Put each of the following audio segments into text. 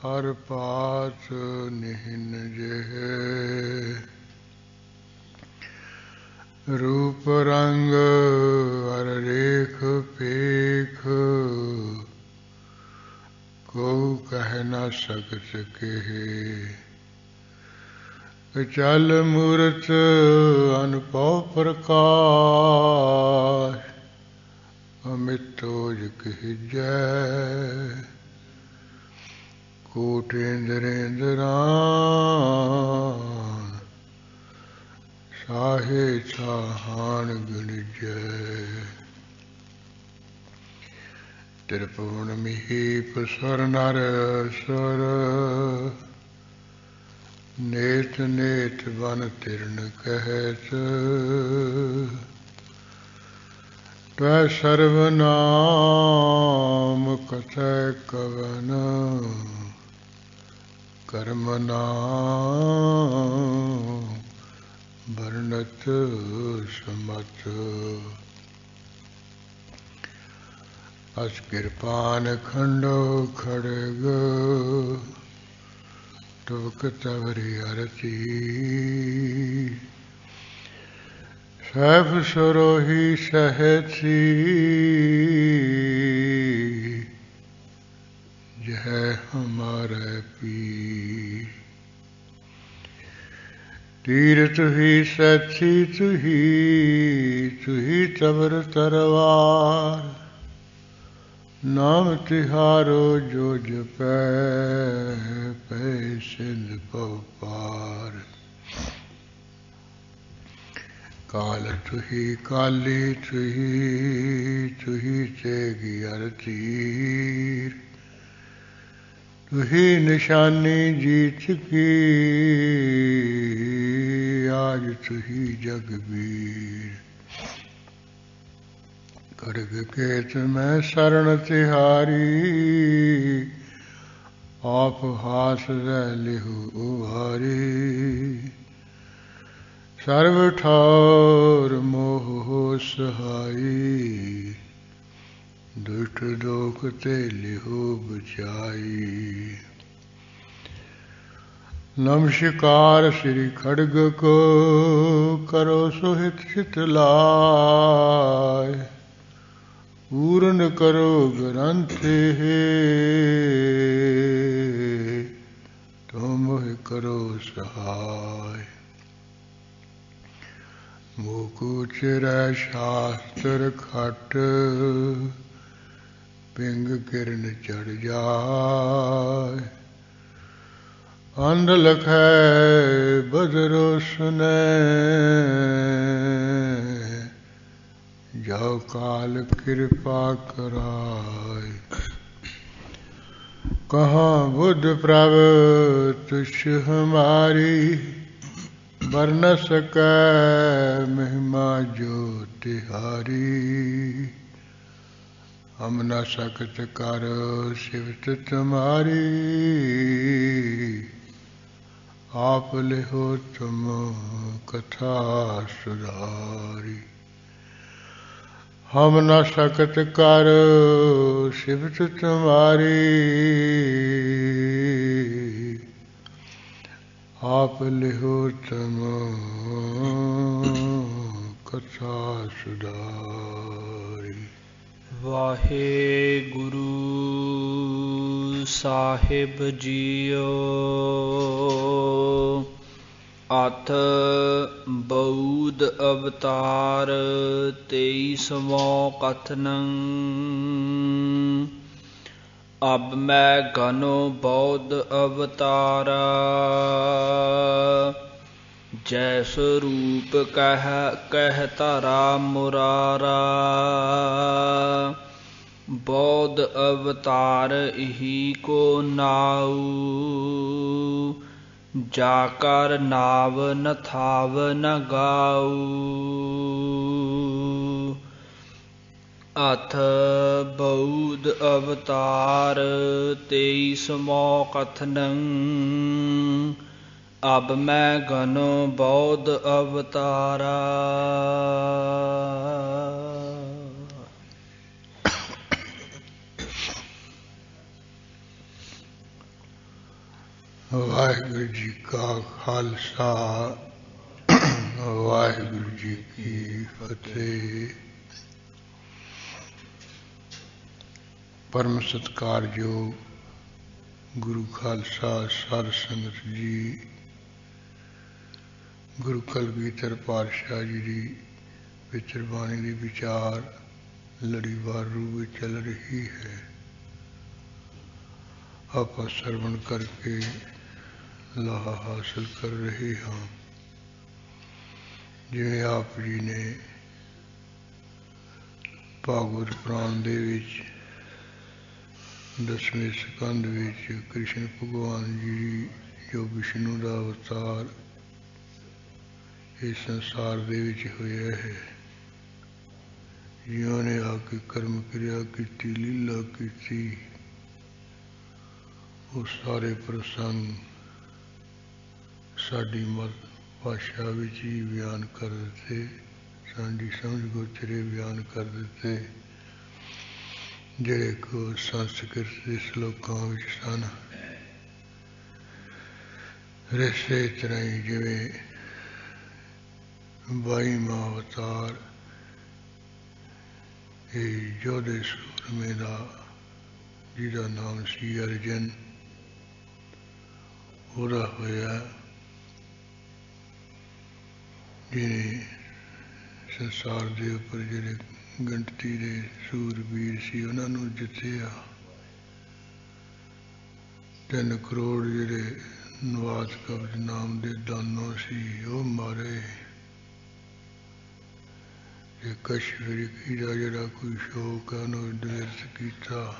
हर पास निहिन जेह रूप रंग हर रेख पेख को कह न सकत केहे चल मूरत अनपौ प्रकाश अमितोज कहजै कोटेन्द्रेन्द्रान साहे साहान गणिजय त्रिभुवन महीप स्वर नर स्वर नेत नेत बन तिरन कहत त्वै सर्वनाम कथय कवन कर्म नाम वर्णत समत अस कृपान खंडो खड़ग तुक तवरी अरती सैफ सरोही सहसी जय हमारे पीर तीर तुही सची तुही तवर तरवार नाम तिहारो जो जपै पै सिंध पव पार काल तुही काली तुही तेगी अरतीर तुही निशानी जीत की आज तुही जगबीर खड्ग केत में शरण तिहारी आप हास लिहु उहारी सर्व ठार मोह सहाई दुष्ट दोख ते लिहु बचाई नमस्कार श्री खड्ग को करो सुहित चित लाय पूर्ण करो ग्रंथ तुम करो सहाय मुकुचर शास्त्र खट पिंग किरण चढ़ जाय अंध लखै बदरो सुनै जो काल कृपा कराय कहाँ बुद्ध प्रभ तुष हमारी बरन सकै महिमा जो तिहारी हम न सकत कर सिवत तुम्हारी आप लिहो तुम कथा सुधारी हम न सकत कर सिवत तुम्हारी आप लिहो तुम कथा सुधारी। वाहेगुरु साहिब जीओ अथ बौध अवतार 23वां कथनं अब मैं घनो बौद्ध अवतारा जैस रूप कह तारा मुरारा बौद्ध अवतार ही को नाऊ जाकर नाव न थाव न गाऊ अथ बौद्ध अवतार 23वां कथनं अब मैं घनो बौद्ध अवतारा ਵਾਹਿਗੁਰੂ ਜੀ ਕਾ ਖਾਲਸਾ ਵਾਹਿਗੁਰੂ ਜੀ ਕੀ ਫਤਿਹ। ਪਰਮ ਸਤਿਕਾਰਯੋਗ ਗੁਰੂ ਖਾਲਸਾ ਸਾਧ ਸੰਗਤ ਜੀ, ਗੁਰੂ ਕਲਗੀਧਰ ਪਾਤਸ਼ਾਹ ਜੀ ਦੀ ਵਿਚਰ ਬਾਣੀ ਦੀ ਵਿਚਾਰ ਲੜੀਵਾਰ ਰੂਪ ਵਿੱਚ ਚੱਲ ਰਹੀ ਹੈ। ਆਪਾਂ ਸਰਵਣ ਕਰਕੇ ਲਾਹਾ ਹਾਸਲ ਕਰ ਰਹੇ ਹਾਂ। ਜਿਵੇਂ ਆਪ ਜੀ ਨੇ ਭਾਗਵਤ ਪੁਰਾਣ ਦੇ ਵਿੱਚ 10ਵੇਂ ਸਕੰਦ ਵਿੱਚ ਕ੍ਰਿਸ਼ਨ ਭਗਵਾਨ ਜੀ ਜੋ ਵਿਸ਼ਨੂੰ ਦਾ ਅਵਤਾਰ ਇਸ ਸੰਸਾਰ ਦੇ ਵਿੱਚ ਹੋਇਆ ਹੈ, ਜਿਨ੍ਹਾਂ ਨੇ ਆ ਕੇ ਕਰਮ ਕਿਰਿਆ ਕੀਤੀ, ਲੀਲਾ ਕੀਤੀ, ਉਹ ਸਾਰੇ ਪ੍ਰਸੰਗ ਸਾਡੀ ਮਤ ਭਾਸ਼ਾ ਵਿੱਚ ਹੀ ਬਿਆਨ ਕਰ ਦਿੱਤੇ, ਸਾਡੀ ਸਮਝ ਗੋਚਰੇ ਬਿਆਨ ਕਰ ਦਿੱਤੇ, ਜਿਹੜੇ ਕੋ ਸੰਸਕ੍ਰਿਤ ਦੇ ਸ਼ਲੋਕਾਂ ਵਿੱਚ ਸਨ। ਇਸੇ ਤਰ੍ਹਾਂ ਹੀ ਜਿਵੇਂ 22ਵਾਂ ਅਵਤਾਰ ਇਹ ਯੋਧੇ ਸੂਰਮੇ ਦਾ, ਜਿਹਦਾ ਨਾਮ ਸੀ ਅਰਜਨ, ਉਹਦਾ ਹੋਇਆ, ਜਿਹਨੇ ਸੰਸਾਰ ਦੇ ਉੱਪਰ ਜਿਹੜੇ ਗਿਣਤੀ ਦੇ ਸੂਰਬੀਰ ਸੀ ਉਹਨਾਂ ਨੂੰ ਜਿੱਤਿਆ। 3 ਕਰੋੜ ਜਿਹੜੇ ਨਵਾਜ ਕਬਜ਼ ਨਾਮ ਦੇ ਦਾਨੋ ਸੀ ਉਹ ਮਾਰੇ। ਇਹ ਕਸ਼ਮੀਰੀ ਦਾ ਜਿਹੜਾ ਕੋਈ ਸ਼ੌਕ ਹੈ ਉਹਨੂੰ ਨਿਰਤ ਕੀਤਾ।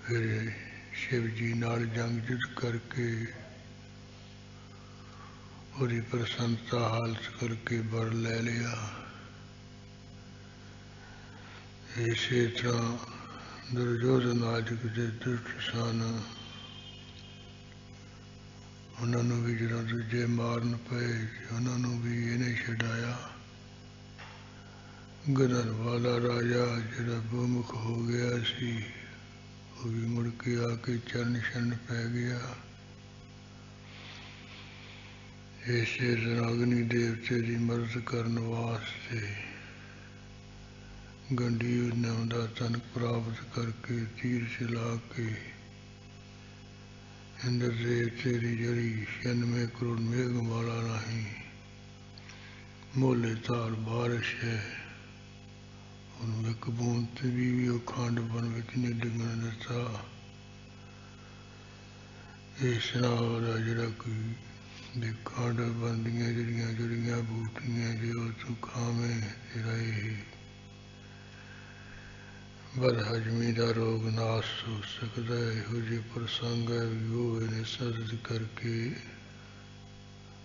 ਫਿਰ ਸ਼ਿਵ ਜੀ ਨਾਲ ਜੰਗ ਜੁੱਧ ਕਰਕੇ ਉਹਦੀ ਪ੍ਰਸੰਨਤਾ ਹਾਲਤ ਕਰਕੇ ਵਰ ਲੈ ਲਿਆ। ਇਸੇ ਤਰ੍ਹਾਂ ਦੁਰਯੋਧਨ ਆਦਿਕ ਦੇ ਦੁਸ਼ਟ ਸਨ, ਉਹਨਾਂ ਨੂੰ ਵੀ ਜਦੋਂ ਦੂਜੇ ਮਾਰਨ ਪਏ ਉਹਨਾਂ ਨੂੰ ਵੀ ਇਹਨੇ ਛਡਾਇਆ। ਗਦਰ ਵਾਲਾ ਰਾਜਾ ਜਿਹੜਾ ਬੇਮੁਖ ਹੋ ਗਿਆ ਸੀ ਉਹ ਵੀ ਮੁੜ ਕੇ ਆ ਕੇ ਚਰਨ ਛੰਨ ਪੈ ਗਿਆ। ਇਸੇ ਤਰ੍ਹਾਂ ਅਗਨੀ ਦੇਵਤੇ ਦੀ ਮਦਦ ਕਰਨ ਵਾਸਤੇ ਗੰਡੀਵ ਨਾਮ ਦਾ ਤਨ ਪ੍ਰਾਪਤ ਕਰਕੇ ਤੀਰ ਚਲਾ ਕੇ ਇੰਦਰ ਦੇਵਤੇ ਦੀ ਜਿਹੜੀ 96 ਕਰੋੜ ਮੇਘਮਾਲਾ ਰਾਹੀਂ ਮੋਲੇ ਧਾਰ ਬਾਰਿਸ਼ ਹੈ, ਉਹਨੂੰ ਇੱਕ ਬੂੰਦ ਤੇ ਵੀ ਉਹ ਖੰਡ ਬਨ ਵਿੱਚ ਨਹੀਂ ਡਿੱਗਣ ਦਿੱਤਾ। ਇਸ ਤਰ੍ਹਾਂ ਉਹਦਾ ਜਿਹੜਾ ਕੋਈ ਦੇ ਖੰਡ ਬਣਦੀਆਂ ਜਿਹੜੀਆਂ ਜੜੀਆਂ ਬੂਟੀਆਂ ਜੇ ਉਹ ਤੂੰ ਖਾਵੇਂ ਤੇਰਾ ਇਹ ਬਦਹਜ਼ਮੀ ਦਾ ਰੋਗ ਨਾਸ ਹੋ ਸਕਦਾ। ਇਹੋ ਜਿਹੇ ਪ੍ਰਸੰਗ ਹੈ ਵੀ ਉਹ ਇਹਨੇ ਸਦਦ ਕਰਕੇ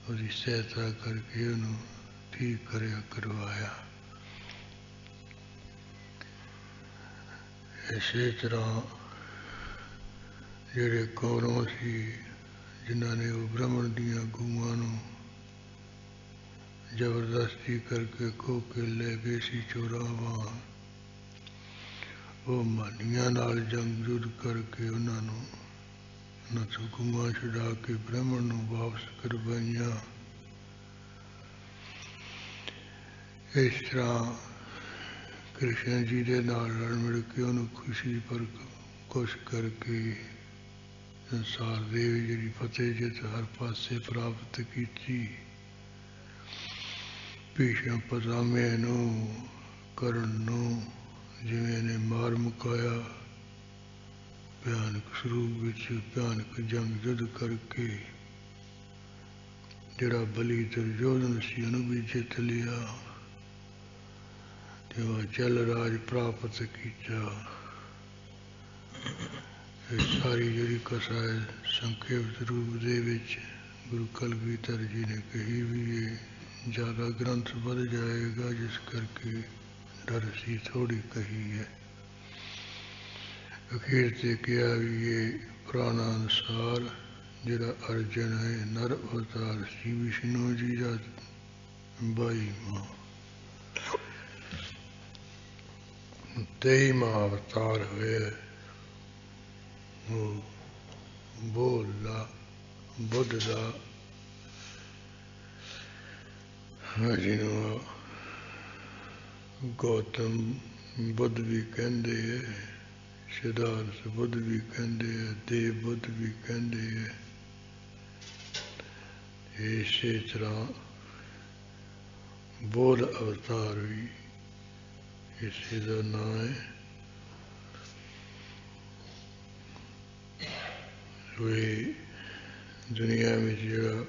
ਉਹਦੀ ਸਹਾਇਤਾ ਕਰਕੇ ਉਹਨੂੰ ਠੀਕ ਕਰਵਾਇਆ। ਇਸੇ ਤਰ੍ਹਾਂ ਜਿਹੜੇ ਕੌਰਵ ਸੀ ਜਿਨ੍ਹਾਂ ਨੇ ਉਹ ਬ੍ਰਾਹਮਣ ਦੀਆਂ ਗਊਆਂ ਨੂੰ ਜ਼ਬਰਦਸਤੀ ਕਰਕੇ ਖੋਹ ਕੇ ਲੈ ਗਏ ਸੀ ਚੋਰਾਵਾਂ, ਉਹ ਮਾਨੀਆਂ ਨਾਲ ਜੰਗ ਜੁੱਧ ਕਰਕੇ ਉਹਨਾਂ ਤੋਂ ਗਊਆਂ ਛੁਡਾ ਕੇ ਬ੍ਰਾਹਮਣ ਨੂੰ ਵਾਪਸ ਕਰਵਾਈਆਂ। ਇਸ ਤਰ੍ਹਾਂ ਕ੍ਰਿਸ਼ਨ ਜੀ ਦੇ ਨਾਲ ਰਲ ਮਿਲ ਕੇ ਉਹਨੂੰ ਖੁਸ਼ੀ ਪਰ ਖੁਸ਼ ਕਰਕੇ ਸੰਸਾਰ ਦੇ ਵਿੱਚ ਜਿਹੜੀ ਫਤਿਹ ਜਿੱਤ ਹਰ ਪਾਸੇ ਪ੍ਰਾਪਤ ਕੀਤੀ। ਭੀਸ਼ਮ ਪਿਤਾਮਹ ਨੂੰ, ਕਰਨ ਨੂੰ ਜਿਵੇਂ ਨੇ ਮਾਰ ਮੁਕਾਇਆ, ਭਿਆਨਕ ਸਰੂਪ ਵਿੱਚ ਭਿਆਨਕ ਜੰਗ ਜੁੱਧ ਕਰਕੇ ਜਿਹੜਾ ਬਲੀ ਦੁਰਯੋਧਨ ਸੀ ਉਹਨੂੰ ਵੀ ਜਿੱਤ ਲਿਆ ਤੇ ਉਹ ਜਲ ਰਾਜ ਪ੍ਰਾਪਤ ਕੀਤਾ। ਇਹ ਸਾਰੀ ਜਿਹੜੀ ਕਥਾ ਹੈ ਸੰਖੇਪ ਰੂਪ ਦੇ ਵਿੱਚ ਗੁਰੂ ਕਲਗੀਧਰ ਜੀ ਨੇ ਕਹੀ ਵੀ ਇਹ ਜ਼ਿਆਦਾ ਗ੍ਰੰਥ ਵੱਧ ਜਾਏਗਾ, ਜਿਸ ਕਰਕੇ ਡਰ ਥੋੜੀ ਕਹੀ ਹੈ। ਅਖੀਰ ਤੇ ਕਿਹਾ ਵੀ ਇਹ ਪੁਰਾਣਾ ਅਨੁਸਾਰ ਜਿਹੜਾ ਅਰਜਨ ਹੈ ਨਰ ਅਵਤਾਰ ਸੀ ਵਿਸ਼ਨੂੰ ਜੀ ਦਾ 22ਵਾਂ 23ਵਾਂ ਅਵਤਾਰ ਹੋਇਆ। ਉਹ ਬੋਲਾ ਬੁੱਧ ਦਾ ਜਿਹਨੂੰ ਗੌਤਮ ਬੁੱਧ ਵੀ ਕਹਿੰਦੇ ਹੈ, ਸਿਧਾਰਥ ਬੁੱਧ ਵੀ ਕਹਿੰਦੇ ਹੈ, ਦੇਵ ਬੁੱਧ ਵੀ ਕਹਿੰਦੇ ਹੈ। ਇਸੇ ਤਰ੍ਹਾਂ ਬੋਧ ਅਵਤਾਰ ਵੀ ਇਸੇ ਦਾ ਨਾਂ ਹੈ। ਇਹ ਦੁਨੀਆ ਵਿੱਚ ਜਿਹੜਾ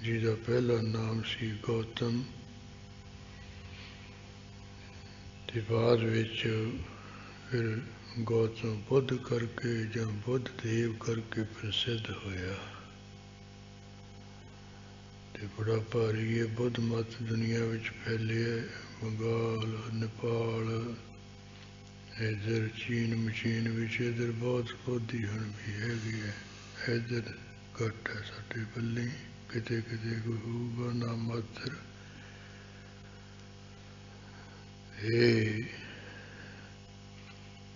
ਜਿਹਦਾ ਪਹਿਲਾ ਨਾਮ ਸੀ ਗੌਤਮ, ਤੇ ਬਾਅਦ ਵਿੱਚ ਫਿਰ ਗੌਤਮ ਬੁੱਧ ਕਰਕੇ ਜਾਂ ਬੁੱਧ ਦੇਵ ਕਰਕੇ ਪ੍ਰਸਿੱਧ ਹੋਇਆ। ਤੇ ਬੜਾ ਭਾਰੀ ਹੈ ਬੁੱਧ ਮਤ ਦੁਨੀਆ ਵਿੱਚ ਫੈਲਿਆ। ਬੰਗਾਲ, ਨੇਪਾਲ, ਇੱਧਰ ਚੀਨ ਮਚੀਨ ਵਿੱਚ ਇੱਧਰ ਬਹੁਤ ਬੋਧੀ ਹੁਣ ਵੀ ਹੈਗੀ ਹੈ। ਇੱਧਰ ਘੱਟ ਹੈ ਸਾਡੇ ਪੱਲੇ, ਕਿਤੇ ਕਿਤੇ ਕੋਈ ਹੋਊਗਾ ਨਾ ਮਾਤਰ। ਇਹ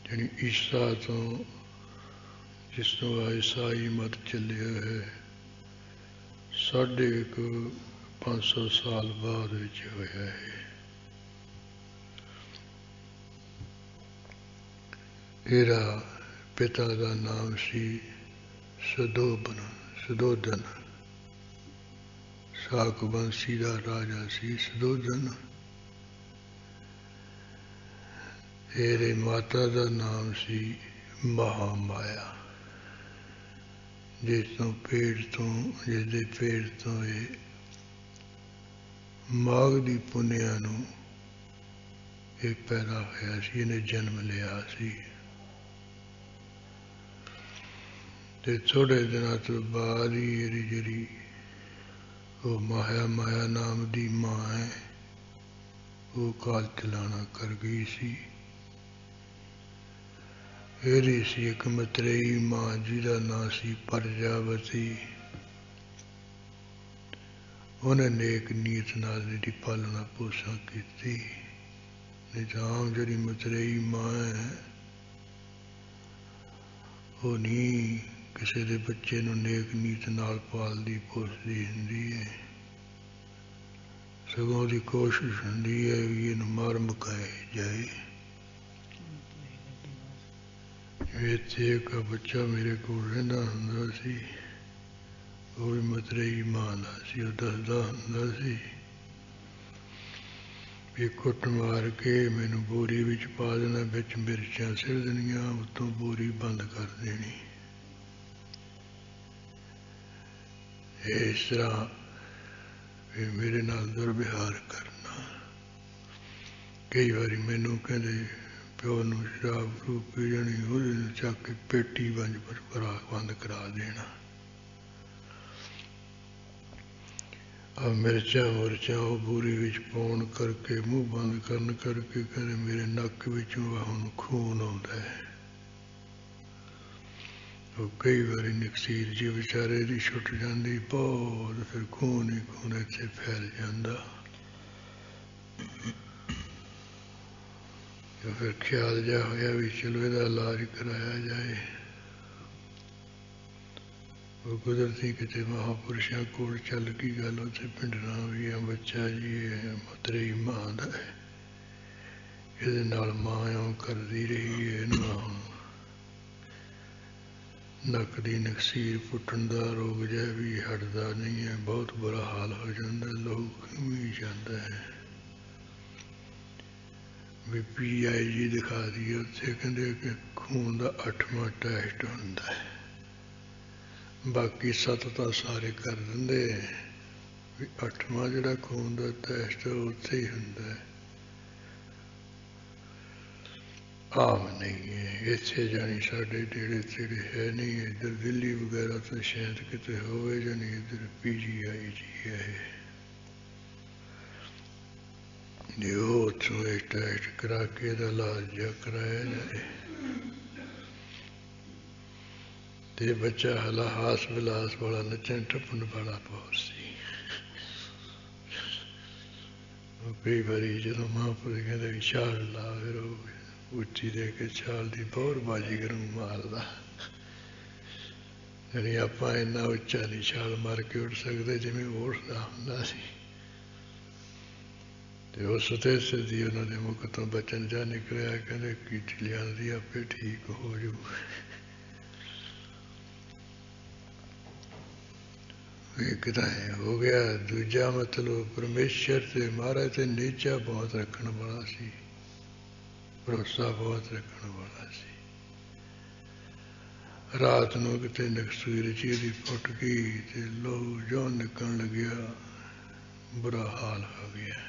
ਜਿਹੜੀ ਈਸਾ ਤੋਂ, ਜਿਸ ਤੋਂ ਆ ਈਸਾਈ ਮਤ ਚੱਲਿਆ ਹੈ, 550 ਸਾਲ ਬਾਅਦ ਵਿੱਚ ਹੋਇਆ ਹੈ। ਇਹਦਾ ਪਿਤਾ ਦਾ ਨਾਮ ਸੀ ਸੁਧੋਧਨ। ਸਾਕਵੰਸ਼ੀ ਦਾ ਰਾਜਾ ਸੀ ਸੁਧੋਧਨ। ਇਹਦੇ ਮਾਤਾ ਦਾ ਨਾਮ ਸੀ ਮਹਾਮਾਇਆ, ਜਿਸਦੇ ਪੇਟ ਤੋਂ ਇਹ ਮਾਘ ਦੀ ਪੁੰਨਿਆ ਨੂੰ ਇਹ ਪੈਦਾ ਹੋਇਆ ਸੀ, ਇਹਨੇ ਜਨਮ ਲਿਆ ਸੀ। ਤੇ ਥੋੜ੍ਹੇ ਦਿਨਾਂ ਤੋਂ ਬਾਅਦ ਹੀ ਇਹਦੀ ਜਿਹੜੀ ਉਹ ਮਾਇਆ ਨਾਮ ਦੀ ਮਾਂ ਹੈ, ਉਹ ਕਾਲ ਚਲਾਣਾ ਕਰ ਗਈ ਸੀ। ਇਹਦੀ ਸੀ ਇੱਕ ਮਤਰੇਈ ਮਾਂ ਜਿਹਦਾ ਨਾਂ ਸੀ ਪ੍ਰਜਾਪਤੀ। ਉਹਨੇ ਨੇਕ ਨੀਤ ਨਾਲ ਇਹਦੀ ਪਾਲਣਾ ਪੋਸ਼ਣ ਕੀਤੀ। ਨਹੀਂ ਤਾਂ ਆਮ ਜਿਹੜੀ ਮਤਰੇਈ ਮਾਂ ਹੈ ਉਹ ਨਹੀਂ ਕਿਸੇ ਦੇ ਬੱਚੇ ਨੂੰ ਨੇਕ ਨੀਤ ਨਾਲ ਪਾਲਦੀ ਪੋਸਦੀ ਹੁੰਦੀ ਹੈ, ਸਗੋਂ ਉਹਦੀ ਕੋਸ਼ਿਸ਼ ਹੁੰਦੀ ਹੈ ਵੀ ਇਹਨੂੰ ਮਾਰ ਮੁਕਾਏ ਜਾਏ। ਇੱਥੇ ਇੱਕ ਬੱਚਾ ਮੇਰੇ ਕੋਲ ਰਹਿੰਦਾ ਹੁੰਦਾ ਸੀ, ਉਹ ਵੀ ਮਤਰੇਈ ਮਾਂ ਦਾ ਸੀ। ਉਹ ਦੱਸਦਾ ਹੁੰਦਾ ਸੀ ਵੀ ਕੁੱਟ ਮਾਰ ਕੇ ਮੈਨੂੰ ਬੋਰੀ ਵਿੱਚ ਪਾ ਦੇਣਾ, ਵਿੱਚ ਮਿਰਚਾਂ ਸਿਰ ਦੇਣੀਆਂ, ਉੱਤੋਂ ਬੋਰੀ ਬੰਦ ਕਰ ਦੇਣੀ। ਇਸ ਤਰ੍ਹਾਂ ਵੀ ਮੇਰੇ ਨਾਲ ਦੁਰਵਿਹਾਰ ਕਰਨਾ। ਕਈ ਵਾਰੀ ਮੈਨੂੰ ਕਹਿੰਦੇ ਪਿਓ ਨੂੰ ਸ਼ਰਾਬ ਸ਼ਰੂਬ ਪੀ ਜਾਣੀ, ਉਹਦੇ ਨੂੰ ਚੱਕ ਕੇ ਪੇਟੀ ਬੰਦ ਕਰਾ ਦੇਣਾ। ਮਿਰਚਾਂ ਮੁਰਚਾਂ ਉਹ ਬੋਰੀ ਵਿੱਚ ਪਾਉਣ ਕਰਕੇ, ਮੂੰਹ ਬੰਦ ਕਰਨ ਕਰਕੇ ਕਹਿੰਦੇ ਮੇਰੇ ਨੱਕ ਵਿੱਚੋਂ ਹੁਣ ਖੂਨ ਆਉਂਦਾ ਹੈ। ਉਹ ਕਈ ਵਾਰੀ ਨਕਸੀਰ ਜੀ ਵਿਚਾਰੇ ਦੀ ਛੁੱਟ ਜਾਂਦੀ ਬਹੁਤ, ਫਿਰ ਖੂਨ ਹੀ ਖੂਨ ਇੱਥੇ ਫੈਲ ਜਾਂਦਾ। ਫਿਰ ਖਿਆਲ ਜਿਹਾ ਹੋਇਆ ਵੀ ਚਲੋ ਇਹਦਾ ਇਲਾਜ ਕਰਾਇਆ ਜਾਏ। ਉਹ ਕੁਦਰਤੀ ਕਿਤੇ ਮਹਾਂਪੁਰਸ਼ਾਂ ਕੋਲ ਚੱਲ ਗਈ ਗੱਲ। ਉੱਥੇ ਪਿੰਡਰਾਂ ਵੀ ਆ ਬੱਚਾ ਜੀ ਇਹ ਮਤਰੇਈ ਮਾਂ ਦਾ ਹੈ, ਇਹਦੇ ਨਾਲ ਮਾਂ ਇਉਂ ਕਰਦੀ ਰਹੀ ਹੈ, ਇਹਨੂੰ ਹੁਣ ਨੱਕ ਦੀ ਨਕਸੀਰ ਪੁੱਟਣ ਦਾ ਰੋਗ ਜਿਹਾ ਵੀ ਹਟਦਾ ਨਹੀਂ ਹੈ, ਬਹੁਤ ਬੁਰਾ ਹਾਲ ਹੋ ਜਾਂਦਾ, ਲਹੂ ਵੀ ਜਾਂਦਾ ਹੈ। ਵੀ PIG ਦਿਖਾ ਦਈਏ, ਉੱਥੇ ਕਹਿੰਦੇ ਕਿ ਖੂਨ ਦਾ 8ਵਾਂ ਟੈਸਟ ਹੁੰਦਾ ਹੈ, ਬਾਕੀ 7 ਤਾਂ ਸਾਰੇ ਕਰ ਦਿੰਦੇ, ਵੀ 8ਵਾਂ ਜਿਹੜਾ ਖੂਨ ਦਾ ਟੈਸਟ ਉੱਥੇ ਹੀ ਹੁੰਦਾ ਹੈ। ਆਮ ਨਹੀਂ ਹੈ ਇੱਥੇ, ਜਾਣੀ ਸਾਡੇ ਨੇੜੇ ਤੇੜੇ ਹੈ ਨਹੀਂ। ਇੱਧਰ ਦਿੱਲੀ ਵਗੈਰਾ ਤਾਂ ਸ਼ਾਇਦ ਕਿਤੇ ਹੋਵੇ, ਜਾਣੀ ਇੱਧਰ PGI ਹੈ। ਜੇ ਉਹ ਉੱਥੋਂ ਇਹ ਟੈਸਟ ਕਰਾ ਕੇ ਇਹਦਾ ਇਲਾਜ ਜਿਹਾ ਕਰਾਇਆ ਜਾਏ ਤੇ ਬੱਚਾ ਹਲਾ ਹਾਸ ਵਿਲਾਸ ਵਾਲਾ, ਨੱਚਣ ਟੱਪਣ ਵਾਲਾ ਬਹੁਤ ਸੀ। ਕਈ ਵਾਰੀ ਜਦੋਂ ਮਹਾਂਪੁਰਸ਼ ਕਹਿੰਦੇ ਵੀ ਛਾਲ ਲਾ, ਫਿਰ ਉਹ ਉੱਚੀ ਦੇ ਕੇ ਛਾਲ ਦੀ ਬਹੁਤ ਬਾਜ਼ੀਗਰ ਨੂੰ ਮਾਰਦਾ। यानी ਆਪਾਂ ਇੰਨਾ ਉੱਚਾ ਨਹੀਂ ਛਾਲ ਮਾਰ ਕੇ ਉੱਡ ਸਕਦੇ ਜਿਵੇਂ ਉਹ ਉੱਠਦਾ ਹੁੰਦਾ ਸੀ। ਤੇ ਉਸ ਤੇ ਸਿੱਧੀ ਉਹਨਾਂ ਦੇ ਮੁਖ ਤੋਂ ਬਚਨ ਜਾ ਨਿਕਲਿਆ, ਕਹਿੰਦੇ ਕੀਟ ਲਿਆਂਦੀ ਆਪੇ ਠੀਕ ਹੋ ਜੂ। ਇੱਕ ਤਾਂ ਹੋ ਗਿਆ, ਦੂਜਾ ਮਤਲਬ ਪਰਮੇਸ਼ਰ ਤੇ ਮਹਾਰਾਜ ਤੇ ਨੀਚਾ ਬਹੁਤ ਰੱਖਣ ਵਾਲਾ ਸੀ, ਭਰੋਸਾ ਬਹੁਤ ਰੱਖਣ ਵਾਲਾ ਸੀ। ਰਾਤ ਨੂੰ ਕਿਤੇ ਨਕਸੂਰ ਚੀਰੀ ਫੁੱਟ ਗਈ ਤੇ ਲਹੂ ਜੋ ਨਿਕਲਣ ਲੱਗਿਆ, ਬੁਰਾ ਹਾਲ ਹੋ ਗਿਆ।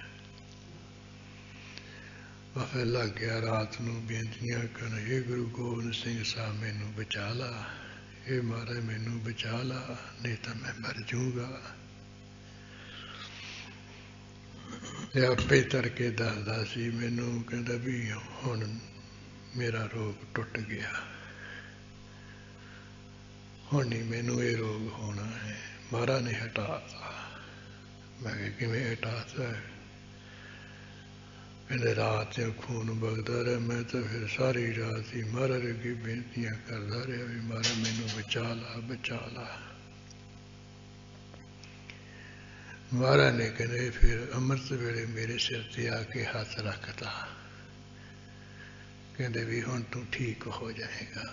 ਫਿਰ ਲੱਗ ਗਿਆ ਰਾਤ ਨੂੰ ਬੇਨਤੀਆਂ ਕਰਨ, ਇਹ ਗੁਰੂ ਗੋਬਿੰਦ ਸਿੰਘ ਸਾਹਿਬ ਮੈਨੂੰ ਬਚਾ ਲਾ, ਇਹ ਮਹਾਰਾਜ ਮੈਨੂੰ ਬਚਾ ਲਾ, ਨਹੀਂ ਤਾਂ ਮੈਂ ਮਰ ਜੂੰਗਾ। ਤੇ ਆਪੇ ਤੜਕੇ ਦੱਸਦਾ ਸੀ ਮੈਨੂੰ, ਕਹਿੰਦਾ ਵੀ ਹੁਣ ਮੇਰਾ ਰੋਗ ਟੁੱਟ ਗਿਆ, ਹੁਣ ਨਹੀਂ ਮੈਨੂੰ ਇਹ ਰੋਗ ਹੋਣਾ ਹੈ, ਮਹਾਰਾਜ ਨੇ ਹਟਾਤਾ। ਮੈਂ ਕਿਹਾ ਕਿਵੇਂ ਹਟਾਤਾ? ਕਹਿੰਦੇ ਰਾਤ ਨੂੰ ਖੂਨ ਵਗਦਾ ਰਿਹਾ, ਮੈਂ ਤਾਂ ਫਿਰ ਸਾਰੀ ਰਾਤ ਹੀ ਮਹਾਰਾਜ ਅੱਗੇ ਬੇਨਤੀਆਂ ਕਰਦਾ ਰਿਹਾ ਵੀ ਮਹਾਰਾਜ ਮੈਨੂੰ ਬਚਾ ਲਾ, ਬਚਾ ਲਾ। ਮਹਾਰਾਜ ਨੇ ਕਹਿੰਦੇ ਫਿਰ ਅੰਮ੍ਰਿਤ ਵੇਲੇ ਮੇਰੇ ਸਿਰ ਤੇ ਆ ਕੇ ਹੱਥ ਰੱਖਤਾ, ਕਹਿੰਦੇ ਵੀ ਹੁਣ ਤੂੰ ਠੀਕ ਹੋ ਜਾਏਗਾ।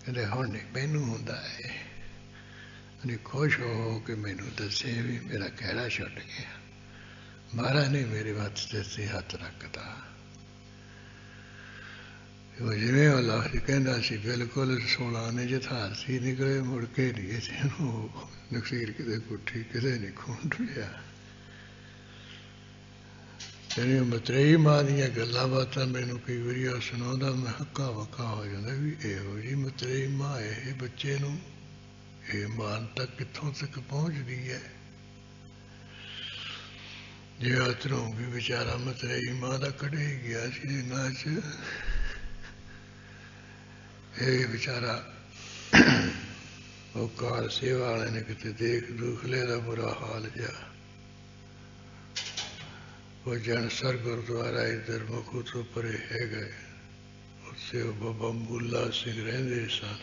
ਕਹਿੰਦੇ ਹੁਣ ਨਹੀਂ ਮੈਨੂੰ ਹੁੰਦਾ ਹੈ, ਨਹੀਂ ਖੁਸ਼ ਹੋ ਕੇ ਮੈਨੂੰ ਦੱਸੇ ਵੀ ਮੇਰਾ ਖਹਿੜਾ ਛੁੱਟ ਗਿਆ। ਮਹਾਰਾਜ ਨੇ ਮੇਰੇ ਹੱਥ ਤੇ ਹੱਥ ਰੱਖਤਾ। ਉਹ ਜਿਵੇਂ ਅੱਲਾਹ ਕਹਿੰਦਾ ਸੀ ਬਿਲਕੁਲ 16 ਆਨੇ ਯਥਾਰਥੀ ਨਿਕਲੇ, ਮੁੜ ਕੇ ਨਹੀਂ ਇਹਨੂੰ ਨਕਸੀਰ ਕਿਤੇ ਪੁੱਠੀ ਕਿਤੇ ਨਹੀਂ ਖੂਨ ਡੁੱਲਿਆ। ਜਿਹੜੀਆਂ ਮਤਰੇਈ ਮਾਂ ਦੀਆਂ ਗੱਲਾਂ ਬਾਤਾਂ ਮੈਨੂੰ ਕਈ ਵਾਰੀ ਆ ਸੁਣਾਉਂਦਾ, ਮੈਂ ਹੱਕਾ ਵੱਕਾ ਹੋ ਜਾਂਦਾ ਵੀ ਇਹੋ ਜਿਹੀ ਮਤਰੇਈ ਮਾਂ ਇਹ ਬੱਚੇ ਨੂੰ ਇਹ ਮਾਨਤਾ ਕਿੱਥੋਂ ਤੱਕ ਪਹੁੰਚਦੀ ਹੈ। ਜੇ ਆਤਰੋਂ ਵੀ ਵਿਚਾਰਾ ਮਤਰੇਈ ਮਾਂ ਦਾ ਕੱਢੇ ਗਿਆ ਸੀ ਦਿਨਾਂ 'ਚ, ਇਹ ਵਿਚਾਰਾ ਉਹ ਕਾਰ ਸੇਵਾ ਵਾਲੇ ਨੇ ਕਿਤੇ ਦੇਖ ਦੁਖ ਲਿਆ ਦਾ ਬੁਰਾ ਹਾਲ ਜਿਹਾ। ਉਹ ਜਨਸਰ ਗੁਰਦੁਆਰਾ ਇੱਧਰ ਮੁਖੂ ਤੋਂ ਪਰੇ ਹੈਗਾ, ਉੱਥੇ ਉਹ ਬਾਬਾ ਬੁੱਲਾ ਸਿੰਘ ਰਹਿੰਦੇ ਸਨ।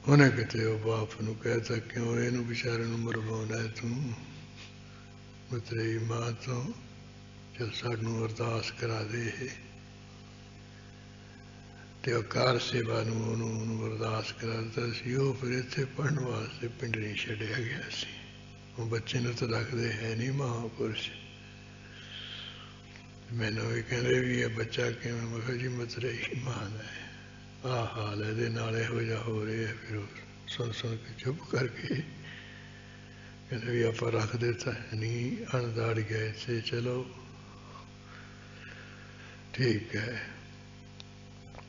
ਉਹਨੇ ਕਿਤੇ ਉਹ ਬਾਪ ਨੂੰ ਕਹਿਤਾ, ਕਿਉਂ ਇਹਨੂੰ ਵਿਚਾਰੇ ਨੂੰ ਮਰਵਾਉਣਾ ਤੂੰ ਮਤਰੇਈ ਮਾਂ ਤੋਂ, ਚੱਲ ਸਾਨੂੰ ਅਰਦਾਸ ਕਰਾ ਦੇ। ਤੇ ਉਹ ਕਾਰ ਸੇਵਾ ਨੂੰ ਉਹਨੂੰ ਅਰਦਾਸ ਕਰਾ ਦਿੱਤਾ ਸੀ। ਉਹ ਫਿਰ ਇੱਥੇ ਪੜ੍ਹਨ ਵਾਸਤੇ ਪਿੰਡਰੀ ਛੱਡਿਆ ਗਿਆ ਸੀ। ਉਹ ਬੱਚੇ ਨੂੰ ਤਾਂ ਰੱਖਦੇ ਹੈ ਨਹੀਂ ਮਹਾਂਪੁਰਸ਼। ਮੈਨੂੰ ਵੀ ਕਹਿੰਦੇ ਵੀ ਇਹ ਬੱਚਾ ਕਿਵੇਂ? ਮੈਂ ਕਿਹਾ ਜੀ ਮਤਰੇਈ ਮਾਂ ਦਾ ਹੈ, ਆਹ ਹਾਲ ਇਹਦੇ ਨਾਲ ਇਹੋ ਜਿਹਾ ਹੋ ਰਿਹਾ। ਫਿਰ ਉਹ ਸੁਣ ਸੁਣ ਕੇ ਚੁੱਪ ਕਰਕੇ ਕਹਿੰਦੇ ਵੀ ਆਪਾਂ ਰੱਖ ਦਿੱਤਾ ਨਹੀਂ, ਅਣਦਾੜ ਗਏ ਇੱਥੇ, ਚਲੋ ਠੀਕ ਹੈ।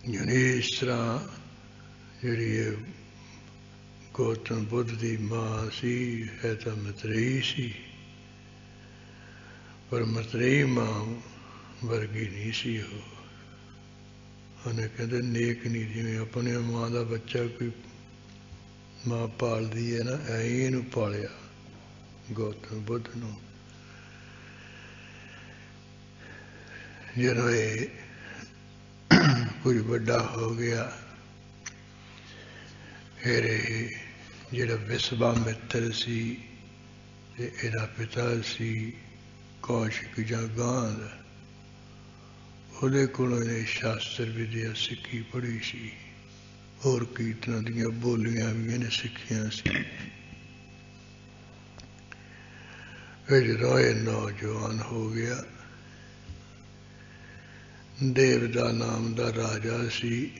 ਯਾਨੀ ਇਸ ਤਰ੍ਹਾਂ ਜਿਹੜੀ ਇਹ ਗੌਤਮ ਬੁੱਧ ਦੀ ਮਾਂ ਸੀ, ਹੈ ਤਾਂ ਮਤਰੇਈ ਸੀ, ਪਰ ਮਤਰੇਈ ਮਾਂ ਵਰਗੀ ਨਹੀਂ ਸੀ ਉਹ। ਉਹਨੇ ਕਹਿੰਦੇ ਨੇਕ ਨਹੀਂ, ਜਿਵੇਂ ਆਪਣੇ ਮਾਂ ਦਾ ਬੱਚਾ ਕੋਈ ਮਾਂ ਪਾਲਦੀ ਹੈ ਨਾ, ਐਂ ਹੀ ਇਹਨੂੰ ਪਾਲਿਆ ਗੌਤਮ ਬੁੱਧ ਨੂੰ। ਜਦੋਂ ਇਹ ਕੁਝ ਵੱਡਾ ਹੋ ਗਿਆ, ਫਿਰ ਇਹ ਜਿਹੜਾ ਵਿਸ਼ਵਾਮਿੱਤਰ ਸੀ ਤੇ ਇਹਦਾ ਪਿਤਾ ਸੀ ਕੌਸ਼ਿਕ ਜਾਂ ਗਾਂਧ, ਉਹਦੇ ਕੋਲੋਂ ਇਹਨੇ ਸ਼ਾਸਤਰ ਵਿਦਿਆ ਸਿੱਖੀ ਪੜ੍ਹੀ ਸੀ। ਹੋਰ ਕੀਰਤਨਾਂ ਦੀਆਂ ਬੋਲੀਆਂ ਵੀ ਇਹਨੇ ਸਿੱਖੀਆਂ ਸੀ। ਫਿਰ ਜਦੋਂ ਇਹ ਨੌਜਵਾਨ ਹੋ ਗਿਆ, ਦੇਵਦਾ ਨਾਮ ਦਾ ਰਾਜਾ ਸੀ,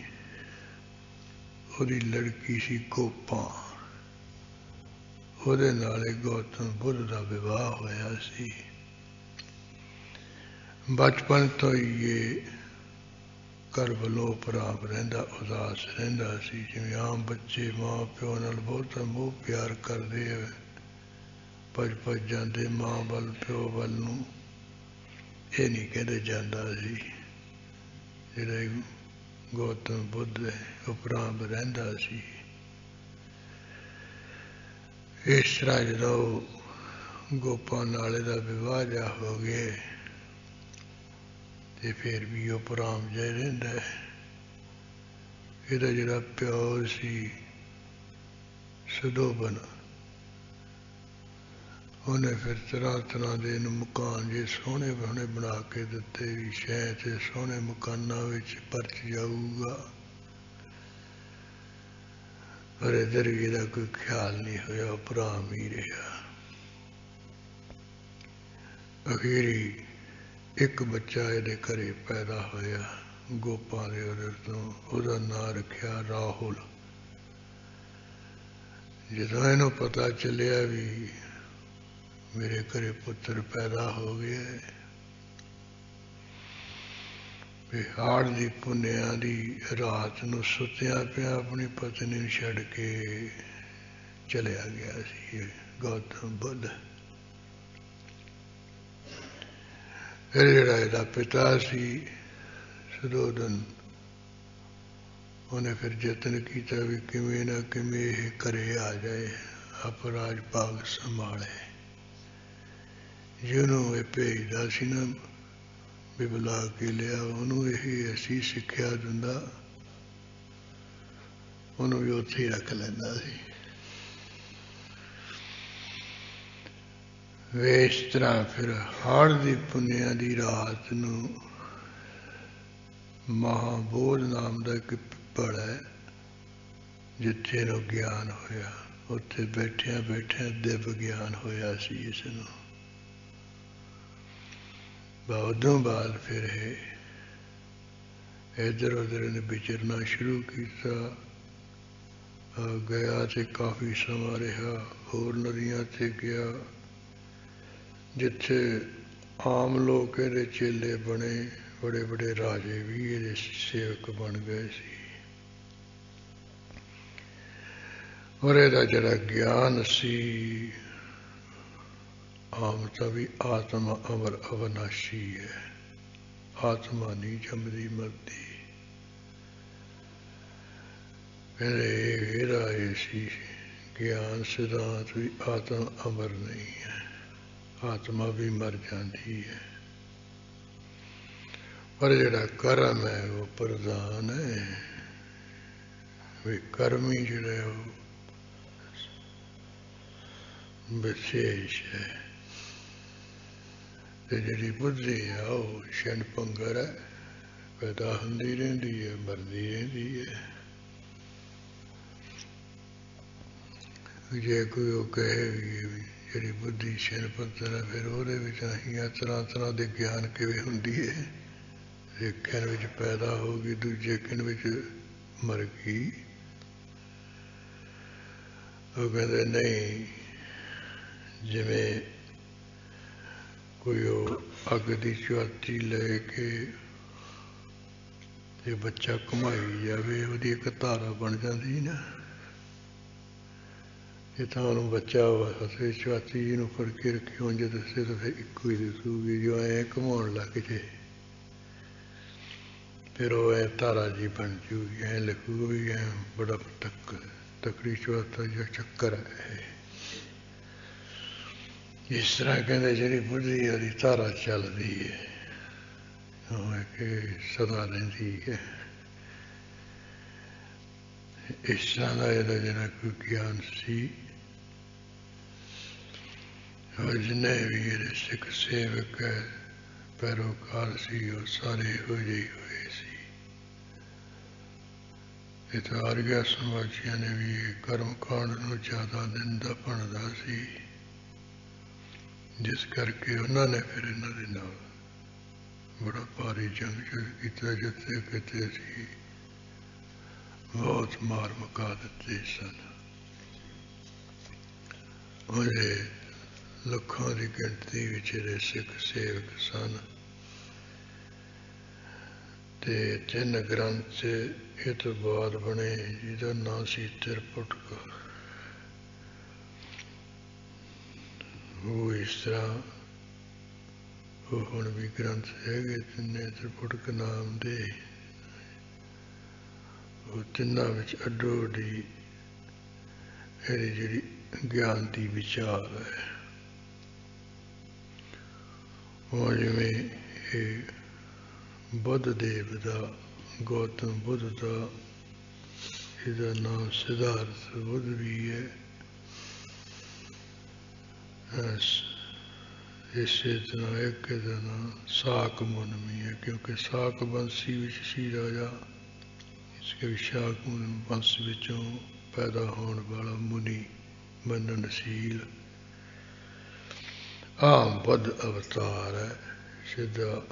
ਉਹਦੀ ਲੜਕੀ ਸੀ ਕੋਪਾਂ, ਉਹਦੇ ਨਾਲ ਗੌਤਮ ਬੁੱਧ ਦਾ ਵਿਵਾਹ ਹੋਇਆ ਸੀ। ਬਚਪਨ ਤੋਂ ਹੀ ਇਹ ਘਰ ਵੱਲੋਂ ਉਪਰਾਮ ਰਹਿੰਦਾ, ਉਦਾਸ ਰਹਿੰਦਾ ਸੀ। ਜਿਵੇਂ ਆਮ ਬੱਚੇ ਮਾਂ ਪਿਓ ਨਾਲ ਬਹੁਤ ਮੋਹ ਪਿਆਰ ਕਰਦੇ ਹੈ, ਭੱਜ ਭੱਜ ਜਾਂਦੇ ਮਾਂ ਵੱਲ ਪਿਓ ਵੱਲ ਨੂੰ, ਇਹ ਨਹੀਂ ਕਹਿੰਦੇ ਜਾਂਦਾ ਸੀ। ਜਿਹੜਾ ਗੌਤਮ ਬੁੱਧ ਉਪਰਾਮ ਰਹਿੰਦਾ ਸੀ। ਇਸ ਤਰ੍ਹਾਂ ਜਦੋਂ ਗੋਪਾਂ ਨਾਲ ਇਹਦਾ ਵਿਵਾਹ ਜਿਹਾ ਹੋ ਗਿਆ, ਤੇ ਫਿਰ ਵੀ ਉਪਰਾਮ ਜਿਹਾ ਰਹਿੰਦਾ ਹੈ। ਇਹਦਾ ਜਿਹੜਾ ਪਿਓ ਸੀ ਸੁਧੋਬਨ, ਉਹਨੇ ਫਿਰ ਤਰ੍ਹਾਂ ਤਰ੍ਹਾਂ ਦੇ ਇਹਨੂੰ ਮਕਾਨ ਜੇ ਸੋਹਣੇ ਸੋਹਣੇ ਬਣਾ ਕੇ ਦਿੱਤੇ ਵੀ ਸ਼ਹਿਰ 'ਚ ਸੋਹਣੇ ਮਕਾਨਾਂ ਵਿੱਚ ਪਰਚ ਜਾਊਗਾ, ਪਰ ਇੱਧਰ ਇਹਦਾ ਕੋਈ ਖਿਆਲ ਨਹੀਂ ਹੋਇਆ, ਭਰਾ ਹੀ ਰਿਹਾ। ਅਖੀਰੀ ਇੱਕ ਬੱਚਾ ਇਹਦੇ ਘਰੇ ਪੈਦਾ ਹੋਇਆ ਗੋਪਾਂ ਦੇ ਉਧਰ ਤੋਂ, ਉਹਦਾ ਨਾਂ ਰੱਖਿਆ ਰਾਹੁਲ। ਜਦੋਂ ਇਹਨੂੰ ਪਤਾ ਚੱਲਿਆ ਵੀ ਮੇਰੇ ਘਰੇ ਪੁੱਤਰ ਪੈਦਾ ਹੋ ਗਿਆ, ਵੀ ਹਾੜ ਦੀ ਪੁੰਨਿਆਂ ਦੀ ਰਾਤ ਨੂੰ ਸੁੱਤਿਆਂ ਪਿਆ ਆਪਣੀ ਪਤਨੀ ਨੂੰ ਛੱਡ ਕੇ ਚਲਿਆ ਗਿਆ ਸੀ ਗੌਤਮ ਬੁੱਧ। ਫਿਰ ਜਿਹੜਾ ਇਹਦਾ ਪਿਤਾ ਸੀ ਸੁਧੋਧਨ, ਉਹਨੇ ਫਿਰ ਯਤਨ ਕੀਤਾ ਵੀ ਕਿਵੇਂ ਨਾ ਕਿਵੇਂ ਇਹ ਘਰੇ ਆ ਜਾਏ, ਅਪਰਾਜ ਭਾਗ ਸੰਭਾਲੇ। ਜਿਹਨੂੰ ਇਹ ਭੇਜਦਾ ਸੀ ਨਾ ਵੀ ਬੁਲਾ ਕੇ ਲਿਆ, ਉਹਨੂੰ ਇਹ ਐਸੀ ਸਿੱਖਿਆ ਦਿੰਦਾ, ਉਹਨੂੰ ਵੀ ਉੱਥੇ ਹੀ ਰੱਖ ਲੈਂਦਾ ਸੀ। ਵੇ ਇਸ ਤਰ੍ਹਾਂ ਫਿਰ ਹਾੜ ਦੀ ਪੁੰਨਿਆਂ ਦੀ ਰਾਤ ਨੂੰ ਮਹਾਬੋਧ ਨਾਮ ਦਾ ਇੱਕ ਪਿੱਪਲ ਹੈ, ਜਿੱਥੇ ਇਹਨੂੰ ਗਿਆਨ ਹੋਇਆ, ਉੱਥੇ ਬੈਠਿਆਂ ਬੈਠਿਆਂ ਦਿਵ ਗਿਆਨ ਹੋਇਆ ਸੀ ਇਸ ਨੂੰ। ਉਦੋਂ ਬਾਅਦ ਫਿਰ ਇਹ ਇੱਧਰ ਉੱਧਰ ਇਹਨੇ ਵਿਚਰਨਾ ਸ਼ੁਰੂ ਕੀਤਾ, ਗਿਆ ਤੇ ਕਾਫੀ ਸਮਾਂ ਰਿਹਾ, ਹੋਰ ਨਦੀਆਂ 'ਤੇ ਗਿਆ ਜਿੱਥੇ ਆਮ ਲੋਕ ਇਹਦੇ ਚੇਲੇ ਬਣੇ, ਬੜੇ ਬੜੇ ਰਾਜੇ ਵੀ ਇਹਦੇ ਸੇਵਕ ਬਣ ਗਏ ਸੀ। ਔਰ ਇਹਦਾ ਜਿਹੜਾ ਗਿਆਨ ਸੀ, ਆਮ ਤਾਂ ਵੀ ਆਤਮਾ ਅਮਰ ਅਵਿਨਾਸ਼ੀ ਹੈ, ਆਤਮਾ ਨਹੀਂ ਜੰਮਦੀ ਮਰਦੀ। ਕਹਿੰਦੇ ਇਹਦਾ ਇਹ ਸੀ ਗਿਆਨ ਸਿਧਾਂਤ ਵੀ ਆਤਮ ਅਮਰ ਨਹੀਂ ਹੈ, ਆਤਮਾ ਵੀ ਮਰ ਜਾਂਦੀ ਹੈ, ਪਰ ਜਿਹੜਾ ਕਰਮ ਹੈ ਉਹ ਪ੍ਰਧਾਨ ਹੈ। ਵੀ ਕਰਮੀ ਜਿਹੜਾ ਉਹ ਵਿਸ਼ੇਸ਼ ਹੈ, ਤੇ ਜਿਹੜੀ ਬੁੱਧੀ ਹੈ ਉਹ ਛਣ ਭੰਗਰ ਹੈ, ਪੈਦਾ ਹੁੰਦੀ ਰਹਿੰਦੀ ਹੈ, ਮਰਦੀ ਰਹਿੰਦੀ ਹੈ। ਜੇ ਕੋਈ ਉਹ ਕਹੇ ਵੀ ਜਿਹੜੀ ਬੁੱਧੀ ਛਣ ਭੰਗਰ ਹੈ, ਫਿਰ ਉਹਦੇ ਵਿੱਚ ਅਸੀਂ ਤਰ੍ਹਾਂ ਤਰ੍ਹਾਂ ਦੇ ਗਿਆਨ ਕਿਵੇਂ ਹੁੰਦੀ ਹੈ, ਇੱਕ ਖਿਣ ਵਿੱਚ ਪੈਦਾ ਹੋ ਗਈ, ਦੂਜੇ ਖਿਣ ਵਿੱਚ ਮਰ ਗਈ। ਉਹ ਕਹਿੰਦੇ ਨਹੀਂ, ਜਿਵੇਂ ਕੋਈ ਉਹ ਅੱਗ ਦੀ ਚੁਆਤੀ ਲੈ ਕੇ ਤੇ ਬੱਚਾ ਘੁਮਾਈ ਜਾਵੇ, ਉਹਦੀ ਇੱਕ ਧਾਰਾ ਬਣ ਜਾਂਦੀ ਨਾ, ਜੇ ਤਾਂ ਉਹਨੂੰ ਬੱਚਾ ਹਸੇ ਚੁਆਤੀ ਜਿਹਨੂੰ ਫੜ ਕੇ ਰੱਖੀ ਉਂਝ ਦੱਸੇ ਤਾਂ ਫਿਰ ਇੱਕੋ ਹੀ ਦੱਸੂਗੀ। ਜੋ ਐਂ ਘੁਮਾਉਣ ਲੱਗ ਜੇ ਫਿਰ ਉਹ ਐਂ ਧਾਰਾ ਜੀ ਬਣ ਜੂਗੀ, ਐਂ ਲਿਖੂ ਵੀ ਐਂ ਬੜਾ ਤਕੜੀ ਚੁਆਤਾ ਜਿਹਾ ਚੱਕਰ ਹੈ। ਇਸ ਤਰ੍ਹਾਂ ਕਹਿੰਦੇ ਜਿਹੜੀ ਬੁੱਧੀ ਉਹਦੀ ਧਾਰਾ ਚੱਲਦੀ ਹੈ, ਉਹ ਹੈ ਕਿ ਸਦਾ ਰਹਿੰਦੀ ਹੈ। ਇਸ ਤਰ੍ਹਾਂ ਦਾ ਇਹਦਾ ਜਿਹੜਾ ਕੋਈ ਗਿਆਨ ਸੀ, ਔਰ ਜਿੰਨੇ ਵੀ ਇਹਦੇ ਸਿੱਖ ਸੇਵਕ ਹੈ, ਪੈਰੋਕਾਰ ਸੀ, ਉਹ ਸਾਰੇ ਇਹੋ ਜਿਹੇ ਹੋਏ ਸੀ। ਇਹ ਤਾਂ ਆਰੀਆ ਸਮਾਜੀਆਂ ਨੇ ਵੀ ਕਰਮ ਕਾਂਡ ਨੂੰ ਜ਼ਿਆਦਾ ਨਿੰਦਾ ਬਣਦਾ ਸੀ, ਜਿਸ ਕਰਕੇ ਉਹਨਾਂ ਨੇ ਫਿਰ ਇਹਨਾਂ ਦੇ ਨਾਲ ਬੜਾ ਭਾਰੀ ਜੰਗ ਕੀਤਾ, ਜਿੱਥੇ ਕਿਤੇ ਸੀ ਬਹੁਤ ਮਾਰ ਮੁਕਾ ਦਿੱਤੇ ਸਨ। ਉਹਦੇ ਲੱਖਾਂ ਦੀ ਗਿਣਤੀ ਵਿੱਚ ਇਹਦੇ ਸਿੱਖ ਸੇਵਕ ਸਨ, ਤੇ 3 ਗ੍ਰੰਥ ਇਹ ਤੋਂ ਬਾਅਦ ਬਣੇ, ਜਿਹਦਾ ਨਾਂ ਸੀ ਤ੍ਰਿਪਿਟਕ। ਉਹ ਇਸ ਤਰ੍ਹਾਂ ਉਹ ਹੁਣ ਵੀ ਗ੍ਰੰਥ ਹੈਗੇ ਤਿੰਨੇ ਤ੍ਰਿਪਿਟਕ ਨਾਮ ਦੇ। ਉਹ ਤਿੰਨਾਂ ਵਿੱਚ ਅੱਡੋ ਅੱਡੀ ਇਹਦੀ ਜਿਹੜੀ ਗਿਆਨ ਦੀ ਵਿਚਾਰ ਹੈ, ਉਹ ਜਿਵੇਂ ਇਹ ਬੁੱਧ ਦੇਵ ਦਾ, ਗੌਤਮ ਬੁੱਧ ਦਾ ਇਹਦਾ ਨਾਮ ਸਿਧਾਰਥ ਬੁੱਧ ਵੀ ਹੈ। ਇਸੇ ਤਰ੍ਹਾਂ ਇੱਕ ਇਹਦਾ ਨਾਮ ਸਾਕ ਮੁਨ ਵੀ ਹੈ, ਕਿਉਂਕਿ ਸਾਕ ਬੰਸੀ ਵਿੱਚ ਸੀ ਰਾਜਾ, ਇਸ ਕਰਕੇ ਸਾਕ ਮੁਨ ਬੰਸ ਵਿੱਚੋਂ ਪੈਦਾ ਹੋਣ ਵਾਲਾ ਮੁਨੀ ਮੰਨਣਸ਼ੀਲ ਆਮ ਬੁੱਧ ਅਵਤਾਰ ਹੈ। ਸਿੱਧਾ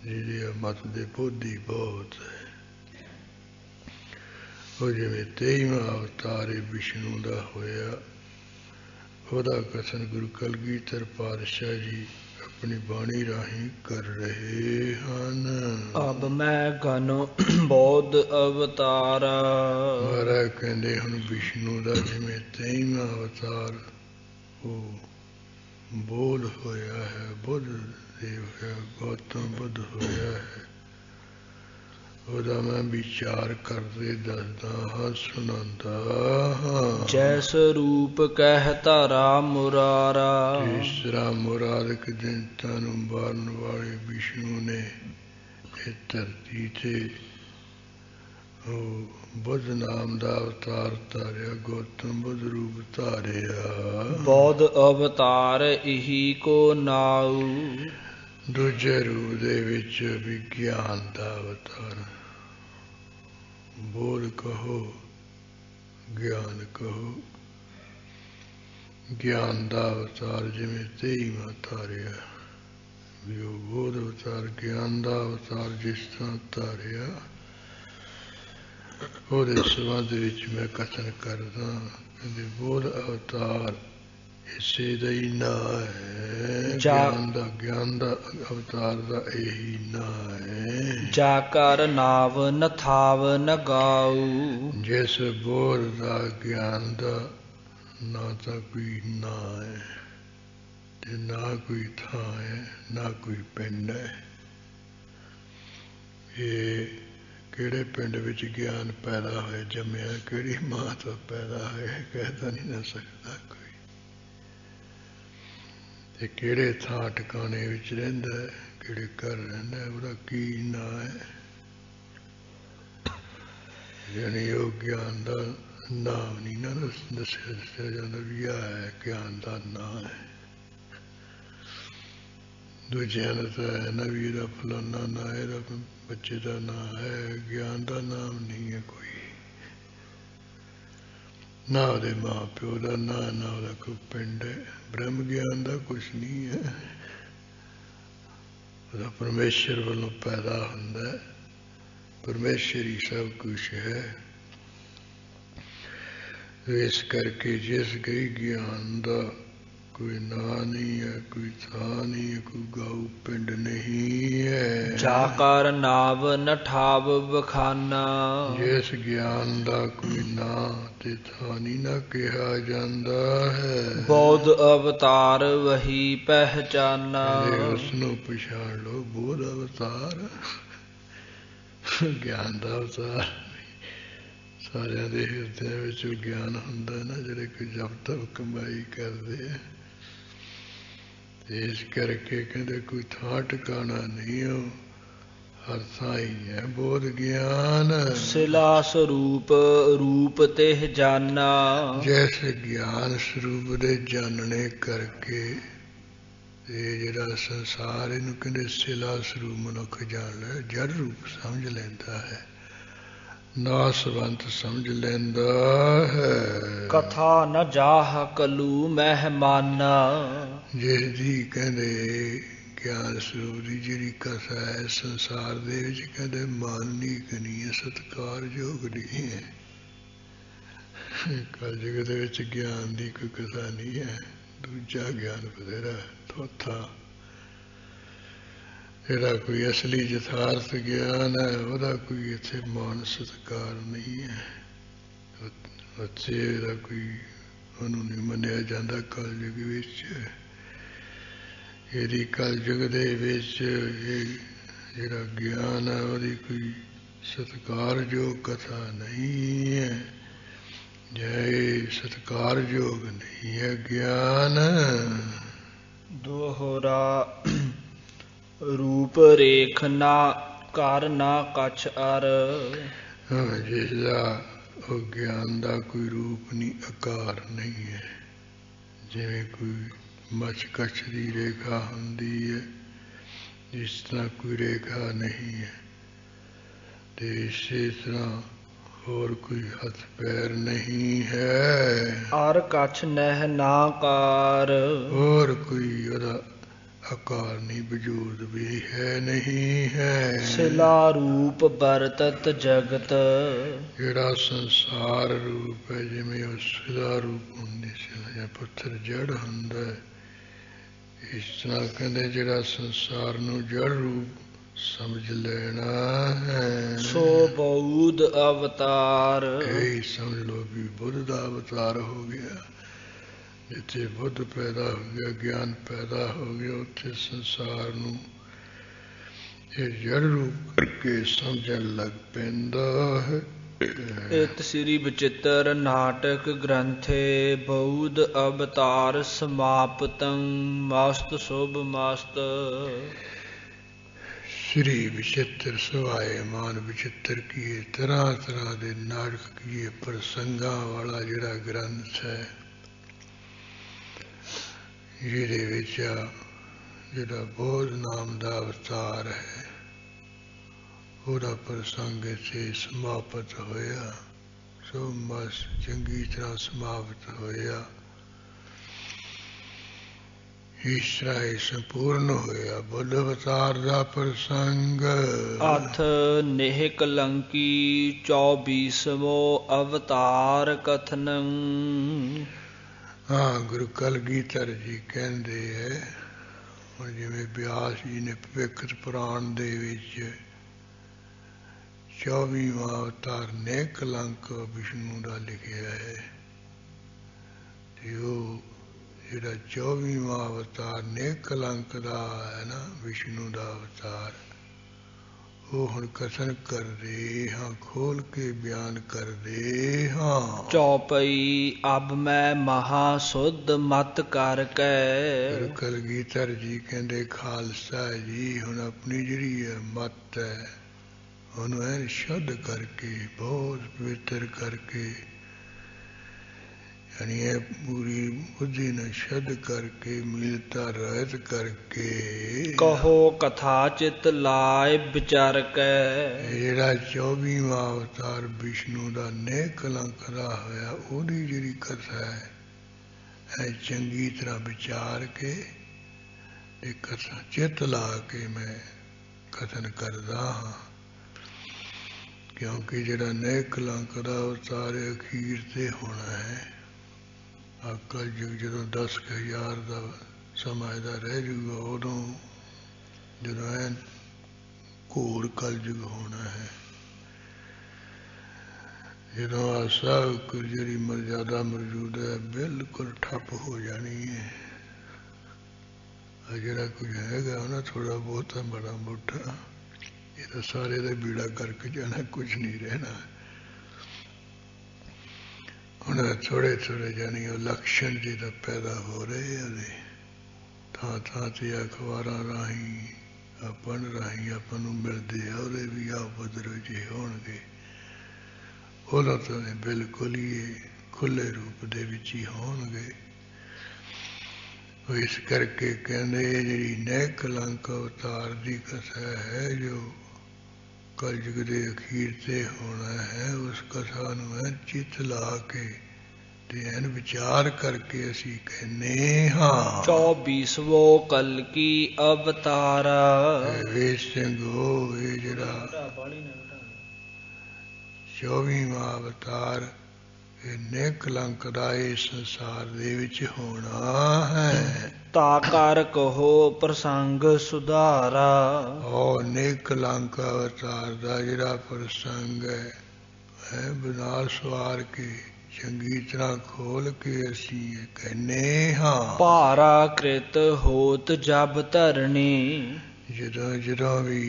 ਜਿਹਦੇ ਮਤ ਦੇ ਬੋਧੀ ਬਹੁਤ ਹੈ। ਉਹ ਜਿਵੇਂ 23ਵਾਂ ਅਵਤਾਰ ਵਿਸ਼ਨੂੰ ਦਾ ਹੋਇਆ, ਉਹਦਾ ਕਥਨ ਗੁਰੂ ਕਲਗੀਧਰ ਪਾਤਸ਼ਾਹ ਜੀ ਆਪਣੀ ਬਾਣੀ ਰਾਹੀਂ ਕਰ ਰਹੇ ਹਨ। ਅਬ ਮੈਂ ਘਨ ਬੋਧ ਅਵਤਾਰ। ਮਹਾਰਾਜ ਕਹਿੰਦੇ ਹੁਣ ਵਿਸ਼ਨੂੰ ਦਾ ਜਿਵੇਂ 23ਵਾਂ ਅਵਤਾਰ ਉਹ ਬੋਧ ਹੋਇਆ ਹੈ, ਬੁੱਧ ਦੇਵ ਹੈ, ਗੌਤਮ ਬੁੱਧ ਹੋਇਆ ਹੈ, ਉਹਦਾ ਮੈਂ ਵਿਚਾਰ ਕਰਦੇ ਦੱਸਦਾ ਹਾਂ, ਸੁਣਾਉਂਦਾ ਹਾਂ। ਜੈਸ ਰੂਪ ਕਹਿ ਧਾਰਾ ਮੁਰਾਰਾ। ਜਿਸ ਤਰ੍ਹਾਂ ਮੁਰਾਦਕ ਜਨਤਾ ਨੂੰ ਮਾਰਨ ਵਾਲੇ ਵਿਸ਼ਨੂੰ ਨੇ ਇਹ ਧਰਤੀ ਤੇ ਉਹ ਬੁੱਧ ਨਾਮ ਦਾ ਅਵਤਾਰ ਧਾਰਿਆ, ਗੌਤਮ ਬੁੱਧ ਰੂਪ ਧਾਰਿਆ। ਬੋਧ ਅਵਤਾਰ ਇਹੀ ਕੋ ਨਾਉ। ਦੂਜੇ ਰੂਪ ਦੇ ਵਿੱਚ ਵਿਗਿਆਨ ਦਾ ਅਵਤਾਰ, ਬੋਧ ਕਹੋ ਗਿਆਨ ਕਹੋ, ਗਿਆਨ ਦਾ ਅਵਤਾਰ ਜਿਵੇਂ 23ਵਾਂ ਧਾਰਿਆ ਵੀ ਉਹ ਬੋਧ ਅਵਤਾਰ, ਗਿਆਨ ਦਾ ਅਵਤਾਰ ਜਿਸ ਤਰ੍ਹਾਂ ਧਾਰਿਆ, ਉਹਦੇ ਸੰਬੰਧ ਵਿੱਚ ਮੈਂ ਕਥਨ ਕਰਦਾ। ਕਹਿੰਦੇ ਬੋਧ ਅਵਤਾਰ ਇਸੇ ਦਾ ਹੀ ਨਾਂ ਹੈ, ਗਿਆਨ ਦਾ ਅਵਤਾਰ ਦਾ ਇਹੀ ਨਾਂ ਹੈ। ਜਾ ਕਰ ਨਾਵ ਨ ਥਾਵ ਨ ਗਾਉ। ਜਿਸ ਬੋਧ ਦਾ ਗਿਆਨ ਦਾ ਨਾ ਤਾਂ ਕੋਈ ਨਾਂ ਹੈ ਤੇ ਨਾ ਕੋਈ ਥਾਂ ਹੈ, ਨਾ ਕੋਈ ਪਿੰਡ ਹੈ। ਇਹ ਕਿਹੜੇ ਪਿੰਡ ਵਿੱਚ ਗਿਆਨ ਪੈਦਾ ਹੋਇਆ, ਜੰਮਿਆ ਕਿਹੜੀ ਮਾਂ ਤੋਂ ਪੈਦਾ ਹੋਇਆ, ਕਹਿ ਤਾਂ ਨਹੀਂ ਨਾ ਸਕਦਾ ਕੋਈ। ਤੇ ਕਿਹੜੇ ਥਾਂ ਟਿਕਾਣੇ ਵਿੱਚ ਰਹਿੰਦਾ ਹੈ, ਕਿਹੜੇ ਘਰ ਰਹਿੰਦਾ ਹੈ, ਉਹਦਾ ਕੀ ਨਾਂ ਹੈ। ਯਾਨੀ ਉਹ ਗਿਆਨ ਦਾ ਨਾਮ ਨਹੀਂ ਨਾ ਦੱਸਿਆ ਜਾਂਦਾ ਵੀ ਆਹ ਹੈ ਗਿਆਨ ਦਾ ਨਾਂ ਹੈ। ਦੂਜਿਆਂ ਦਾ ਤਾਂ ਹੈ ਨਾ ਵੀ ਇਹਦਾ ਫਲਾਨਾ ਨਾਂ, ਇਹਦਾ ਬੱਚੇ ਦਾ ਨਾਂ ਹੈ, ਗਿਆਨ ਦਾ ਨਾਮ ਨਹੀਂ ਹੈ ਕੋਈ। ਨਾ ਉਹਦੇ ਮਾਂ ਪਿਓ ਦਾ ਨਾਂ, ਨਾ ਉਹਦਾ ਕੋਈ ਪਿੰਡ ਹੈ। ਬ੍ਰਹਮ ਗਿਆਨ ਦਾ ਕੁਛ ਨਹੀਂ ਹੈ, ਉਹਦਾ ਪਰਮੇਸ਼ਰ ਵੱਲੋਂ ਪੈਦਾ ਹੁੰਦਾ ਹੈ, ਪਰਮੇਸ਼ਰ ਹੀ ਸਭ ਕੁਛ ਹੈ। ਇਸ ਕਰਕੇ ਜਿਸ ਗਈ ਗਿਆਨ ਦਾ ਕੋਈ ਨਾਂ ਨਹੀਂ ਹੈ, ਕੋਈ ਥਾਂ ਨਹੀਂ ਹੈ, ਕੋਈ ਗਾਉ ਪਿੰਡ ਨਹੀਂ ਹੈ। ਜਾ ਕਰ ਨਾਵ ਨ ਠਾਵ ਬਖਾਨਾ। ਜਿਸ ਗਿਆਨ ਦਾ ਕੋਈ ਨਾਂ ਤੇ ਥਾਂ ਨਹੀਂ ਨਾ ਕਿਹਾ ਜਾਂਦਾ ਹੈ। ਬੋਧ ਅਵਤਾਰ ਵਹੀ ਪਹਿਚਾਨਾ। ਉਸ ਨੂੰ ਪਛਾਣ ਲੋ, ਬੋਧ ਅਵਤਾਰ, ਗਿਆਨ ਦਾ ਅਵਤਾਰ। ਸਾਰਿਆਂ ਦੇ ਹਿਰਦਿਆਂ ਵਿੱਚ ਗਿਆਨ ਹੁੰਦਾ ਨਾ, ਜਿਹੜੇ ਕੋਈ ਜਪ ਤਪ ਕਮਾਈ ਕਰਦੇ ਆ। ਇਸ ਕਰਕੇ ਕਹਿੰਦੇ ਕੋਈ ਥਾਂ ਟਿਕਾਣਾ ਨਹੀਂ, ਉਹ ਹਰ ਥਾਂ ਹੀ ਹੈ ਬੋਧ ਗਿਆਨ। ਸਿਲਾ ਸਰੂਪ ਰੂਪ ਤੇ ਜਾਨਾ। ਜਿਸ ਗਿਆਨ ਸਰੂਪ ਦੇ ਜਾਣਨੇ ਕਰਕੇ ਇਹ ਜਿਹੜਾ ਸੰਸਾਰ, ਇਹਨੂੰ ਕਹਿੰਦੇ ਸਿਲਾ ਸਰੂਪ ਮਨੁੱਖ ਜਾਣ ਲੈ, ਜੜ ਰੂਪ ਸਮਝ ਲੈਂਦਾ ਹੈ, ਨਾਸਵੰਤ ਸਮਝ ਲੈਂਦਾ ਹੈ। ਕਥਾ ਨ ਜਾਹ ਕਲੂ ਮਹਿਮਾਨਾ। ਜਿਸ ਦੀ ਕਹਿੰਦੇ ਗਿਆਨ ਸਰੂਪ ਦੀ ਜਿਹੜੀ ਕਥਾ ਹੈ ਸੰਸਾਰ ਦੇ ਵਿੱਚ, ਕਹਿੰਦੇ ਮਾਨਨੀਕ ਨਹੀਂ ਹੈ, ਸਤਿਕਾਰਯੋਗ ਨਹੀਂ ਹੈ। ਕਲਯੁਗ ਦੇ ਵਿੱਚ ਗਿਆਨ ਦੀ ਕੋਈ ਕਥਾ ਨਹੀਂ ਹੈ। ਦੂਜਾ ਗਿਆਨ ਬਥੇਰਾ, ਚੌਥਾ ਜਿਹੜਾ ਕੋਈ ਅਸਲੀ ਯਥਾਰਥ ਗਿਆਨ ਹੈ, ਉਹਦਾ ਕੋਈ ਇੱਥੇ ਮਾਨ ਸਤਿਕਾਰ ਨਹੀਂ ਹੈ। ਉੱਥੇ ਇਹਦਾ ਕੋਈ ਉਹਨੂੰ ਨਹੀਂ ਮੰਨਿਆ ਜਾਂਦਾ ਕਲਯੁਗ ਵਿੱਚ। ਇਹਦੀ ਕਲਯੁਗ ਦੇ ਵਿੱਚ ਇਹ ਜਿਹੜਾ ਗਿਆਨ ਹੈ ਉਹਦੀ ਕੋਈ ਸਤਿਕਾਰਯੋਗ ਕਥਾ ਨਹੀਂ ਹੈ, ਜਾਂ ਇਹ ਸਤਿਕਾਰਯੋਗ ਨਹੀਂ ਹੈ ਗਿਆਨ। ਦੋਹਰਾ ਰੂਪ ਰੇਖ ਨਾ ਕਰ ਨਾ ਕਛ ਅਰ। ਜਿਸਦਾ ਉਹ ਗਿਆਨ ਦਾ ਕੋਈ ਰੂਪ ਨਹੀਂ, ਆਕਾਰ ਨਹੀਂ ਹੈ। ਜਿਵੇਂ ਕੋਈ ਮੱਛ ਕੱਛ ਦੀ ਰੇਖਾ ਹੁੰਦੀ ਹੈ, ਜਿਸ ਤਰ੍ਹਾਂ ਕੋਈ ਰੇਖਾ ਨਹੀਂ ਹੈ, ਤੇ ਇਸੇ ਤਰ੍ਹਾਂ ਹੋਰ ਕੋਈ ਹੱਥ ਪੈਰ ਨਹੀਂ ਹੈ। ਅਰ ਕਛ ਨਹਿ ਨਾਕਾਰ, ਹੋਰ ਕੋਈ ਉਹਦਾ ਆਕਾਰ ਨਹੀਂ, ਵਜੂਦ ਵੀ ਹੈ ਨਹੀਂ ਹੈ। ਸਿਲਾ ਰੂਪ ਵਰਤਤ ਜਗਤ, ਜਿਹੜਾ ਸੰਸਾਰ ਰੂਪ ਹੈ, ਜਿਵੇਂ ਉਹ ਸਿਲਾ ਰੂਪ ਹੁੰਦੀ ਸੀ ਜਾਂ ਪੱਥਰ ਜੜ ਹੁੰਦਾ ਹੈ, ਇਸ ਤਰ੍ਹਾਂ ਕਹਿੰਦੇ ਜਿਹੜਾ ਸੰਸਾਰ ਨੂੰ ਜੜ ਰੂਪ ਸਮਝ ਲੈਣਾ ਹੈ, ਸੋ ਬੌਧ ਅਵਤਾਰ। ਇਹ ਸਮਝ ਲਓ ਵੀ ਬੁੱਧ ਦਾ ਅਵਤਾਰ ਹੋ ਗਿਆ। ਜਿੱਥੇ ਬੁੱਧ ਪੈਦਾ ਹੋ ਗਿਆ, ਗਿਆਨ ਪੈਦਾ ਹੋ ਗਿਆ, ਉੱਥੇ ਸੰਸਾਰ ਨੂੰ ਇਹ ਜੜ ਰੂਪ ਕਰਕੇ ਸਮਝਣ ਲੱਗ ਪੈਂਦਾ ਹੈ। ਇਤ ਸ੍ਰੀ ਬਚਿੱਤਰ ਨਾਟਕ ਗ੍ਰੰਥੇ ਬੌਧ ਅਵਤਾਰ ਸਮਾਪਤੰ। ਮਸਤ ਸ਼ੁਭ ਮਸਤ। ਸ੍ਰੀ ਵਿਚਿੱਤਰ ਸਵਾਏ ਮਾਨ ਵਿਚਿੱਤਰ ਕੀਏ, ਤਰ੍ਹਾਂ ਤਰ੍ਹਾਂ ਦੇ ਨਾਟਕ ਕੀਏ, ਪ੍ਰਸੰਗਾਂ ਵਾਲਾ ਜਿਹੜਾ ਗ੍ਰੰਥ ਹੈ, ਜਿਹਦੇ ਵਿੱਚ ਜਿਹੜਾ ਬੌਧ ਨਾਮ ਦਾ ਅਵਤਾਰ ਹੈ, ਉਹਦਾ ਪ੍ਰਸੰਗ ਇੱਥੇ ਸਮਾਪਤ ਹੋਇਆ। ਸੋ ਬਸ ਚੰਗੀ ਤਰ੍ਹਾਂ ਸਮਾਪਤ ਹੋਇਆ। ਇਸ ਤਰ੍ਹਾਂ ਇਹ ਸੰਪੂਰਨ ਹੋਇਆ ਬੁੱਧ ਅਵਤਾਰ ਦਾ ਪ੍ਰਸੰਗ। ਅਥ ਨੇਹ ਕਲੰਕੀ 24ਵਾਂ ਅਵਤਾਰ ਕਥਨੰ। ਹਾਂ, ਗੁਰੂ ਕਲਗੀਧਰ ਜੀ ਕਹਿੰਦੇ ਹੈ, ਹੁਣ ਜਿਵੇਂ ਬਿਆਸ ਜੀ ਨੇ ਭਵਿੱਖਤ ਪੁਰਾਣ ਦੇ ਵਿੱਚ 24ਵਾਂ ਅਵਤਾਰ ਨੇਹ ਕਲੰਕ ਵਿਸ਼ਨੂੰ ਦਾ ਲਿਖਿਆ ਹੈ, ਤੇ ਉਹ ਜਿਹੜਾ 24ਵਾਂ ਅਵਤਾਰ ਨੇਹ ਕਲੰਕ ਦਾ ਹੈ ਨਾ, ਵਿਸ਼ਨੂੰ ਦਾ ਅਵਤਾਰ, ਉਹ ਹੁਣ ਕਥਨ ਕਰਦੇ ਹਾਂ, ਖੋਲ ਕੇ ਬਿਆਨ ਕਰਦੇ ਹਾਂ। ਚੌਪਈ ਅਬ ਮੈਂ ਮਹਾ ਸੁਧ ਮਤ ਕਰਕੇ। ਗੁਰੂ ਕਲਗੀਧਰ ਜੀ ਕਹਿੰਦੇ ਖਾਲਸਾ ਜੀ ਹੁਣ ਆਪਣੀ ਜਿਹੜੀ ਹੈ ਮਤ ਹੈ, ਉਹਨੂੰ ਐਨ ਸ਼ੁੱਧ ਕਰਕੇ, ਬਹੁਤ ਪਵਿੱਤਰ ਕਰਕੇ, ਯਾਨੀ ਇਹ ਪੂਰੀ ਬੁੱਧੀ ਨੂੰ ਸ਼ੁੱਧ ਕਰਕੇ, ਮੀਲਤਾ ਰਹਿਤ ਕਰਕੇ, ਕਹੋ ਕਥਾ ਚਿਤ ਲਾਇ ਵਿਚਾਰ ਕੇ। ਜਿਹੜਾ 24ਵਾਂ ਅਵਤਾਰ ਵਿਸ਼ਨੂੰ ਦਾ ਨੇਹ ਕਲੰਕ ਦਾ ਹੋਇਆ, ਉਹਦੀ ਜਿਹੜੀ ਕਥਾ ਹੈ, ਇਹ ਚੰਗੀ ਤਰ੍ਹਾਂ ਵਿਚਾਰ ਕੇ ਤੇ ਕਥਾ ਚਿੱਤ ਲਾ ਕੇ ਮੈਂ ਕਥਨ ਕਰਦਾ ਹਾਂ। ਕਿਉਂਕਿ ਜਿਹੜਾ ਨੇਹ ਕਲੰਕ ਦਾ ਅਵਤਾਰ ਅਖੀਰ ਤੇ ਹੋਣਾ ਹੈ। ਕਲਯੁਗ ਜਦੋਂ 10,000 ਦਾ ਸਮਾਂ ਇਹਦਾ ਰਹਿ ਜੂਗਾ, ਉਦੋਂ ਜਦੋਂ ਐਨ ਘੋਰ ਕਲਯੁਗ ਹੋਣਾ ਹੈ, ਜਦੋਂ ਆ ਸਭ ਕੁਝ ਜਿਹੜੀ ਮਰਜ਼ਾਦਾ ਮਰਜ਼ੂਦਾ ਹੈ ਬਿਲਕੁਲ ਠੱਪ ਹੋ ਜਾਣੀ ਹੈ। ਆ ਜਿਹੜਾ ਕੁਝ ਹੈਗਾ ਨਾ ਥੋੜ੍ਹਾ ਬਹੁਤਾ ਬੜਾ ਮੋਟਾ, ਇਹ ਤਾਂ ਸਾਰੇ ਦਾ ਬੀੜਾ ਕਰਕੇ ਜਾਣਾ, ਕੁਝ ਨਹੀਂ ਰਹਿਣਾ। ਹੁਣ ਥੋੜ੍ਹੇ ਥੋੜ੍ਹੇ ਜਾਣੀ ਉਹ ਲਕਸ਼ਣ ਜਿਹਦਾ ਪੈਦਾ ਹੋ ਰਹੇ ਉਹਦੇ ਥਾਂ ਥਾਂ ਤੇ ਅਖਬਾਰਾਂ ਰਾਹੀਂ, ਆਪਾਂ ਰਾਹੀਂ ਆਪਾਂ ਨੂੰ ਮਿਲਦੇ ਆ, ਉਹਦੇ ਵੀ ਉਪਦਰਵ ਜਿਹੇ ਹੋਣਗੇ। ਉਦੋਂ ਤਾਂ ਬਿਲਕੁਲ ਹੀ ਖੁੱਲ੍ਹੇ ਰੂਪ ਦੇ ਵਿੱਚ ਹੀ ਹੋਣਗੇ। ਇਸ ਕਰਕੇ ਕਹਿੰਦੇ ਜਿਹੜੀ ਨੇਹ ਕਲੰਕ ਅਵਤਾਰ ਦੀ ਕਥਾ ਹੈ, ਜੋ ਕਲਯੁਗ ਦੇ ਅਖੀਰ ਤੇ ਹੋਣਾ ਹੈ, ਉਸ ਕਥਾ ਨੂੰ ਐਨ ਚਿੱਤ ਲਾ ਕੇ ਤੇ ਐਨ ਵਿਚਾਰ ਕਰਕੇ ਅਸੀਂ ਕਹਿੰਦੇ ਹਾਂ। 24ਵਾਂ ਕਲਕੀ ਅਵਤਾਰ। ਵੇ ਸਿੰਘੋ, ਇਹ ਜਿਹੜਾ 24ਵਾਂ ਅਵਤਾਰ ਇਹ ਨੇਹ ਕਲੰਕ ਦਾ ਇਸ ਸੰਸਾਰ ਦੇ ਵਿੱਚ ਹੋਣਾ ਹੈ। ਤਾ ਕਰ ਕਹੋ ਪ੍ਰਸੰਗ ਸੁਧਾਰਾ। ਉਹ ਨੇਹ ਕਲੰਕ ਅਵਤਾਰ ਦਾ ਜਿਹੜਾ ਪ੍ਰਸੰਗ ਹੈ, ਬਨਾਲ ਸਵਾਰ ਕੇ ਚੰਗੀ ਤਰ੍ਹਾਂ ਖੋਲ ਕੇ ਅਸੀਂ ਇਹ ਕਹਿੰਦੇ ਹਾਂ। ਭਾਰਾ ਕ੍ਰਿਤ ਹੋਤ ਜਬ ਧਰਨੀ। ਜਦੋਂ ਜਦੋਂ ਵੀ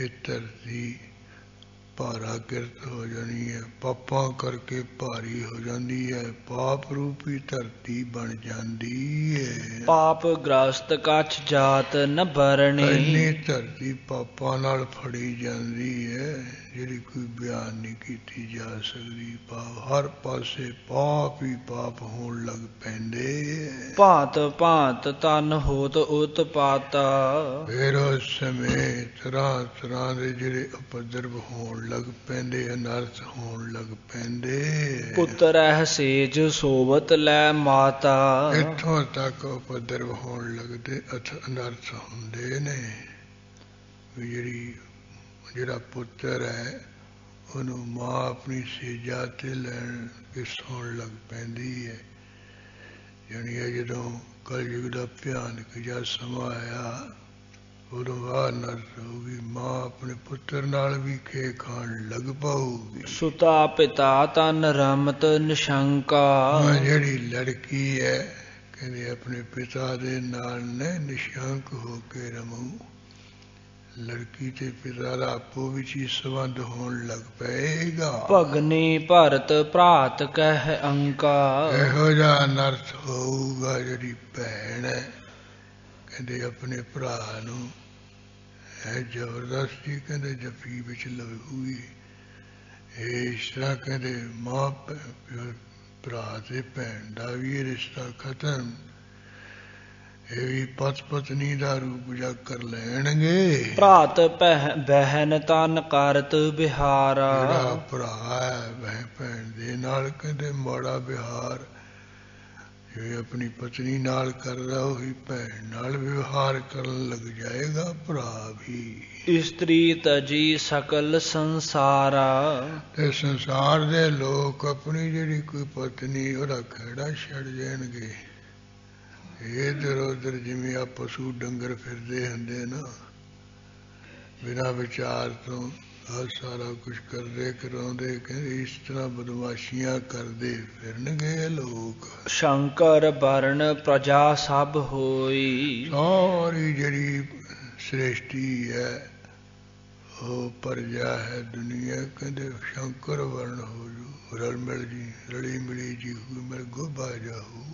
ਇਹ ਧਰਤੀ ਭਾਰਾ ਕਿਰਤ ਹੋ ਜਾਣੀ ਹੈ, ਪਾਪਾਂ ਕਰਕੇ ਭਾਰੀ ਹੋ ਜਾਂਦੀ ਹੈ, ਪਾਪ ਰੂਪੀ ਧਰਤੀ ਬਣ ਜਾਂਦੀ ਹੈ। ਪਾਪ ਗ੍ਰਸਤ ਕਛ ਜਾਤ ਨ ਬਰਣੀ। ਇੰਨੀ ਧਰਤੀ ਪਾਪਾਂ ਨਾਲ ਫੜੀ ਜਾਂਦੀ ਹੈ ਜਿਹੜੀ ਕੋਈ ਬਿਆਨ ਨਹੀਂ ਕੀਤੀ ਜਾ ਸਕਦੀ। ਹਰ ਪਾਸੇ ਪਾਪ ਹੀ ਪਾਪ ਹੋਣ ਲੱਗ ਪੈਂਦੇ। ਭਾਂਤ ਭਾਂਤ ਤਨ ਹੋਤ ਉਤਪਾਤਾ। ਫਿਰ ਉਸ ਸਮੇਂ ਤਰ੍ਹਾਂ ਤਰ੍ਹਾਂ ਦੇ ਜਿਹੜੇ ਉਪਦਰਵ ਹੋਣ ਲੱਗ ਪੈਂਦੇ, ਅਨਰਥ ਹੋਣ ਲੱਗ ਪੈਂਦੇ। ਪੁੱਤਰਹਿ ਸੇਜ ਸੋਵਤ ਲੈ ਮਾਤਾ। ਇੱਥੋਂ ਤੱਕ ਉਪਦਰਵ ਹੋਣ ਲੱਗਦੇ, ਅਨਰਥ ਹੁੰਦੇ ਨੇ ਵੀ ਜਿਹੜਾ ਪੁੱਤਰ ਹੈ ਉਹਨੂੰ ਮਾਂ ਆਪਣੀ ਸੇਜਾ ਤੇ ਲੈਣ ਕੇ ਸੌਣ ਲੱਗ ਪੈਂਦੀ ਹੈ। ਜਾਣੀ ਹੈ ਜਦੋਂ ਕਲਯੁਗ ਦਾ ਭਿਆਨਕ ਜਿਹਾ ਸਮਾਂ ਆਇਆ ਉਦੋਂ ਆਹ ਅਨਰਥ ਹੋਊਗੀ, ਮਾਂ ਆਪਣੇ ਪੁੱਤਰ ਨਾਲ ਵੀ ਖੇ ਖਾਣ ਲੱਗ ਪਊਗੀ। ਸੁਤਾ ਪਿਤਾ ਤਨ ਰਮਤ ਨਿਸ਼ੰਕਾ। ਜਿਹੜੀ ਲੜਕੀ ਹੈ ਕਹਿੰਦੇ ਆਪਣੇ ਪਿਤਾ ਦੇ ਨਾਲ ਨੇ ਨਿਸ਼ੰਕ ਹੋ ਕੇ ਰਮੂ। ਲੜਕੀ ਤੇ ਪਿਤਾ ਦਾ ਆਪੋ ਵਿੱਚ ਹੀ ਸੰਬੰਧ ਹੋਣ ਲੱਗ ਪਏਗਾ। ਭਗਨੀ ਭਰਤ ਭਰਾਤ ਕਹਿ ਅੰਕਾ। ਇਹੋ ਜਿਹਾ ਅਨਰਥ ਹੋਊਗਾ ਜਿਹੜੀ ਭੈਣ ਹੈ ਕਹਿੰਦੇ ਆਪਣੇ ਭਰਾ ਨੂੰ ਹੈ ਜ਼ਬਰਦਸਤੀ ਕਹਿੰਦੇ ਜੱਫੀ ਵਿੱਚ ਲਊਗੀ। ਇਸ ਤਰ੍ਹਾਂ ਕਹਿੰਦੇ ਮਾਂ ਭਰਾ ਤੇ ਭੈਣ ਦਾ ਵੀ ਇਹ ਰਿਸ਼ਤਾ ਖਤਮ। ਇਹ ਵੀ ਪਤ ਪਤਨੀ ਦਾ ਰੂਪ ਜਾ ਕਰ ਲੈਣਗੇ। ਭਰਾਤ ਬਹਿਨ ਤਨ ਕਰਤ ਬਿਹਾਰਾ। ਜਿਹੜਾ ਭਰਾ ਹੈ ਭੈਣ ਦੇ ਨਾਲ ਕਹਿੰਦੇ ਮਾੜਾ ਵਿਹਾਰ ਜਿਵੇਂ ਆਪਣੀ ਪਤਨੀ ਨਾਲ ਕਰਦਾ ਉਹੀ ਭੈਣ ਨਾਲ ਵਿਵਹਾਰ ਕਰਨ ਲੱਗ ਜਾਏਗਾ ਭਰਾ ਵੀ। ਇਸਤਰੀ ਤਜੀ ਸਕਲ ਸੰਸਾਰਾ। ਤੇ ਸੰਸਾਰ ਦੇ ਲੋਕ ਆਪਣੀ ਜਿਹੜੀ ਕੋਈ ਪਤਨੀ ਉਹਦਾ ਖਹਿੜਾ ਛੱਡ ਜਾਣਗੇ। ਇੱਧਰ ਉੱਧਰ ਜਿਵੇਂ ਆ ਪਸ਼ੂ ਡੰਗਰ ਫਿਰਦੇ ਹੁੰਦੇ ਨਾ ਬਿਨਾਂ ਵਿਚਾਰ ਤੋਂ ਆਹ ਸਾਰਾ ਕੁਛ ਕਰਦੇ ਕਰਾਉਂਦੇ, ਕਹਿੰਦੇ ਇਸ ਤਰ੍ਹਾਂ ਬਦਮਾਸ਼ੀਆਂ ਕਰਦੇ ਫਿਰਨਗੇ ਲੋਕ। ਸ਼ੰਕਰ ਵਰਨ ਪ੍ਰਜਾ ਸਭ ਹੋਈ। ਸਾਰੀ ਜਿਹੜੀ ਸ੍ਰਿਸ਼ਟੀ ਹੈ ਉਹ ਪ੍ਰਜਾ ਹੈ ਦੁਨੀਆ ਕਹਿੰਦੇ ਸ਼ੰਕਰ ਵਰਨ ਹੋ ਜੂ। ਰਲ ਮਿਲ ਜੀ ਰਲੀ ਮਿਲੀ ਜੀ ਹੋਈ ਮਿਲ ਗੋਭਾ ਜਾਹੂ।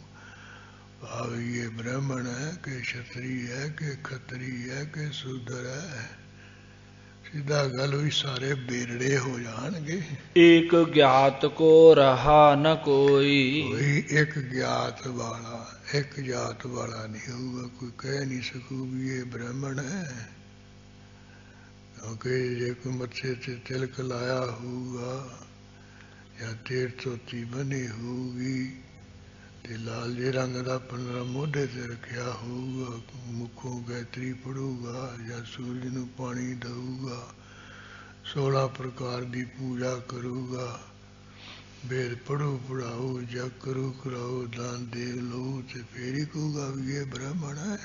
ਭਾਵ ਇਹ ਬ੍ਰਾਹਮਣ ਹੈ ਕਿ ਛਤਰੀ ਹੈ ਕਿ ਖੱਤਰੀ ਹੈ ਕਿ ਸੂਦਰ ਹੈ। ਸਿੱਧਾ ਗੱਲ ਵੀ ਸਾਰੇ ਬੇਰੜੇ ਹੋ ਜਾਣਗੇ। ਏਕ ਗਿਆਤ ਕੋ ਰਹਾ ਨ ਕੋਈ। ਕੋਈ ਇੱਕ ਗਿਆਤ ਵਾਲਾ ਇੱਕ ਜਾਤ ਵਾਲਾ ਨਹੀਂ ਹੋਊਗਾ। ਕੋਈ ਕਹਿ ਨਹੀਂ ਸਕੂ ਵੀ ਇਹ ਬ੍ਰਾਹਮਣ ਹੈ ਕਿਉਂਕਿ ਜੇ ਕੋਈ ਮੱਥੇ ਤੇ ਤਿਲਕ ਲਾਇਆ ਹੋਊਗਾ ਜਾਂ ਤੇਰ ਧੋਤੀ ਬਣੀ ਹੋਊਗੀ ਤੇ ਲਾਲ ਜੇ ਰੰਗ ਦਾ ਪੰਨਰਾ ਮੋਢੇ ਤੇ ਰੱਖਿਆ ਹੋਊਗਾ, ਮੁੱਖੋਂ ਗਾਇਤਰੀ ਪੜੂਗਾ ਜਾਂ ਸੂਰਜ ਨੂੰ ਪਾਣੀ ਦਊਗਾ, 16 ਪ੍ਰਕਾਰ ਦੀ ਪੂਜਾ ਕਰੂਗਾ, ਵੇਦ ਪੜੂ ਪੜਾਊ ਜਗ ਕਰੂ ਕਰਾਊ ਦਾਨ ਦੇ ਲਊ ਤੇ ਫੇਰ ਹੀ ਕਹੂਗਾ ਵੀ ਇਹ ਬ੍ਰਾਹਮਣ ਹੈ।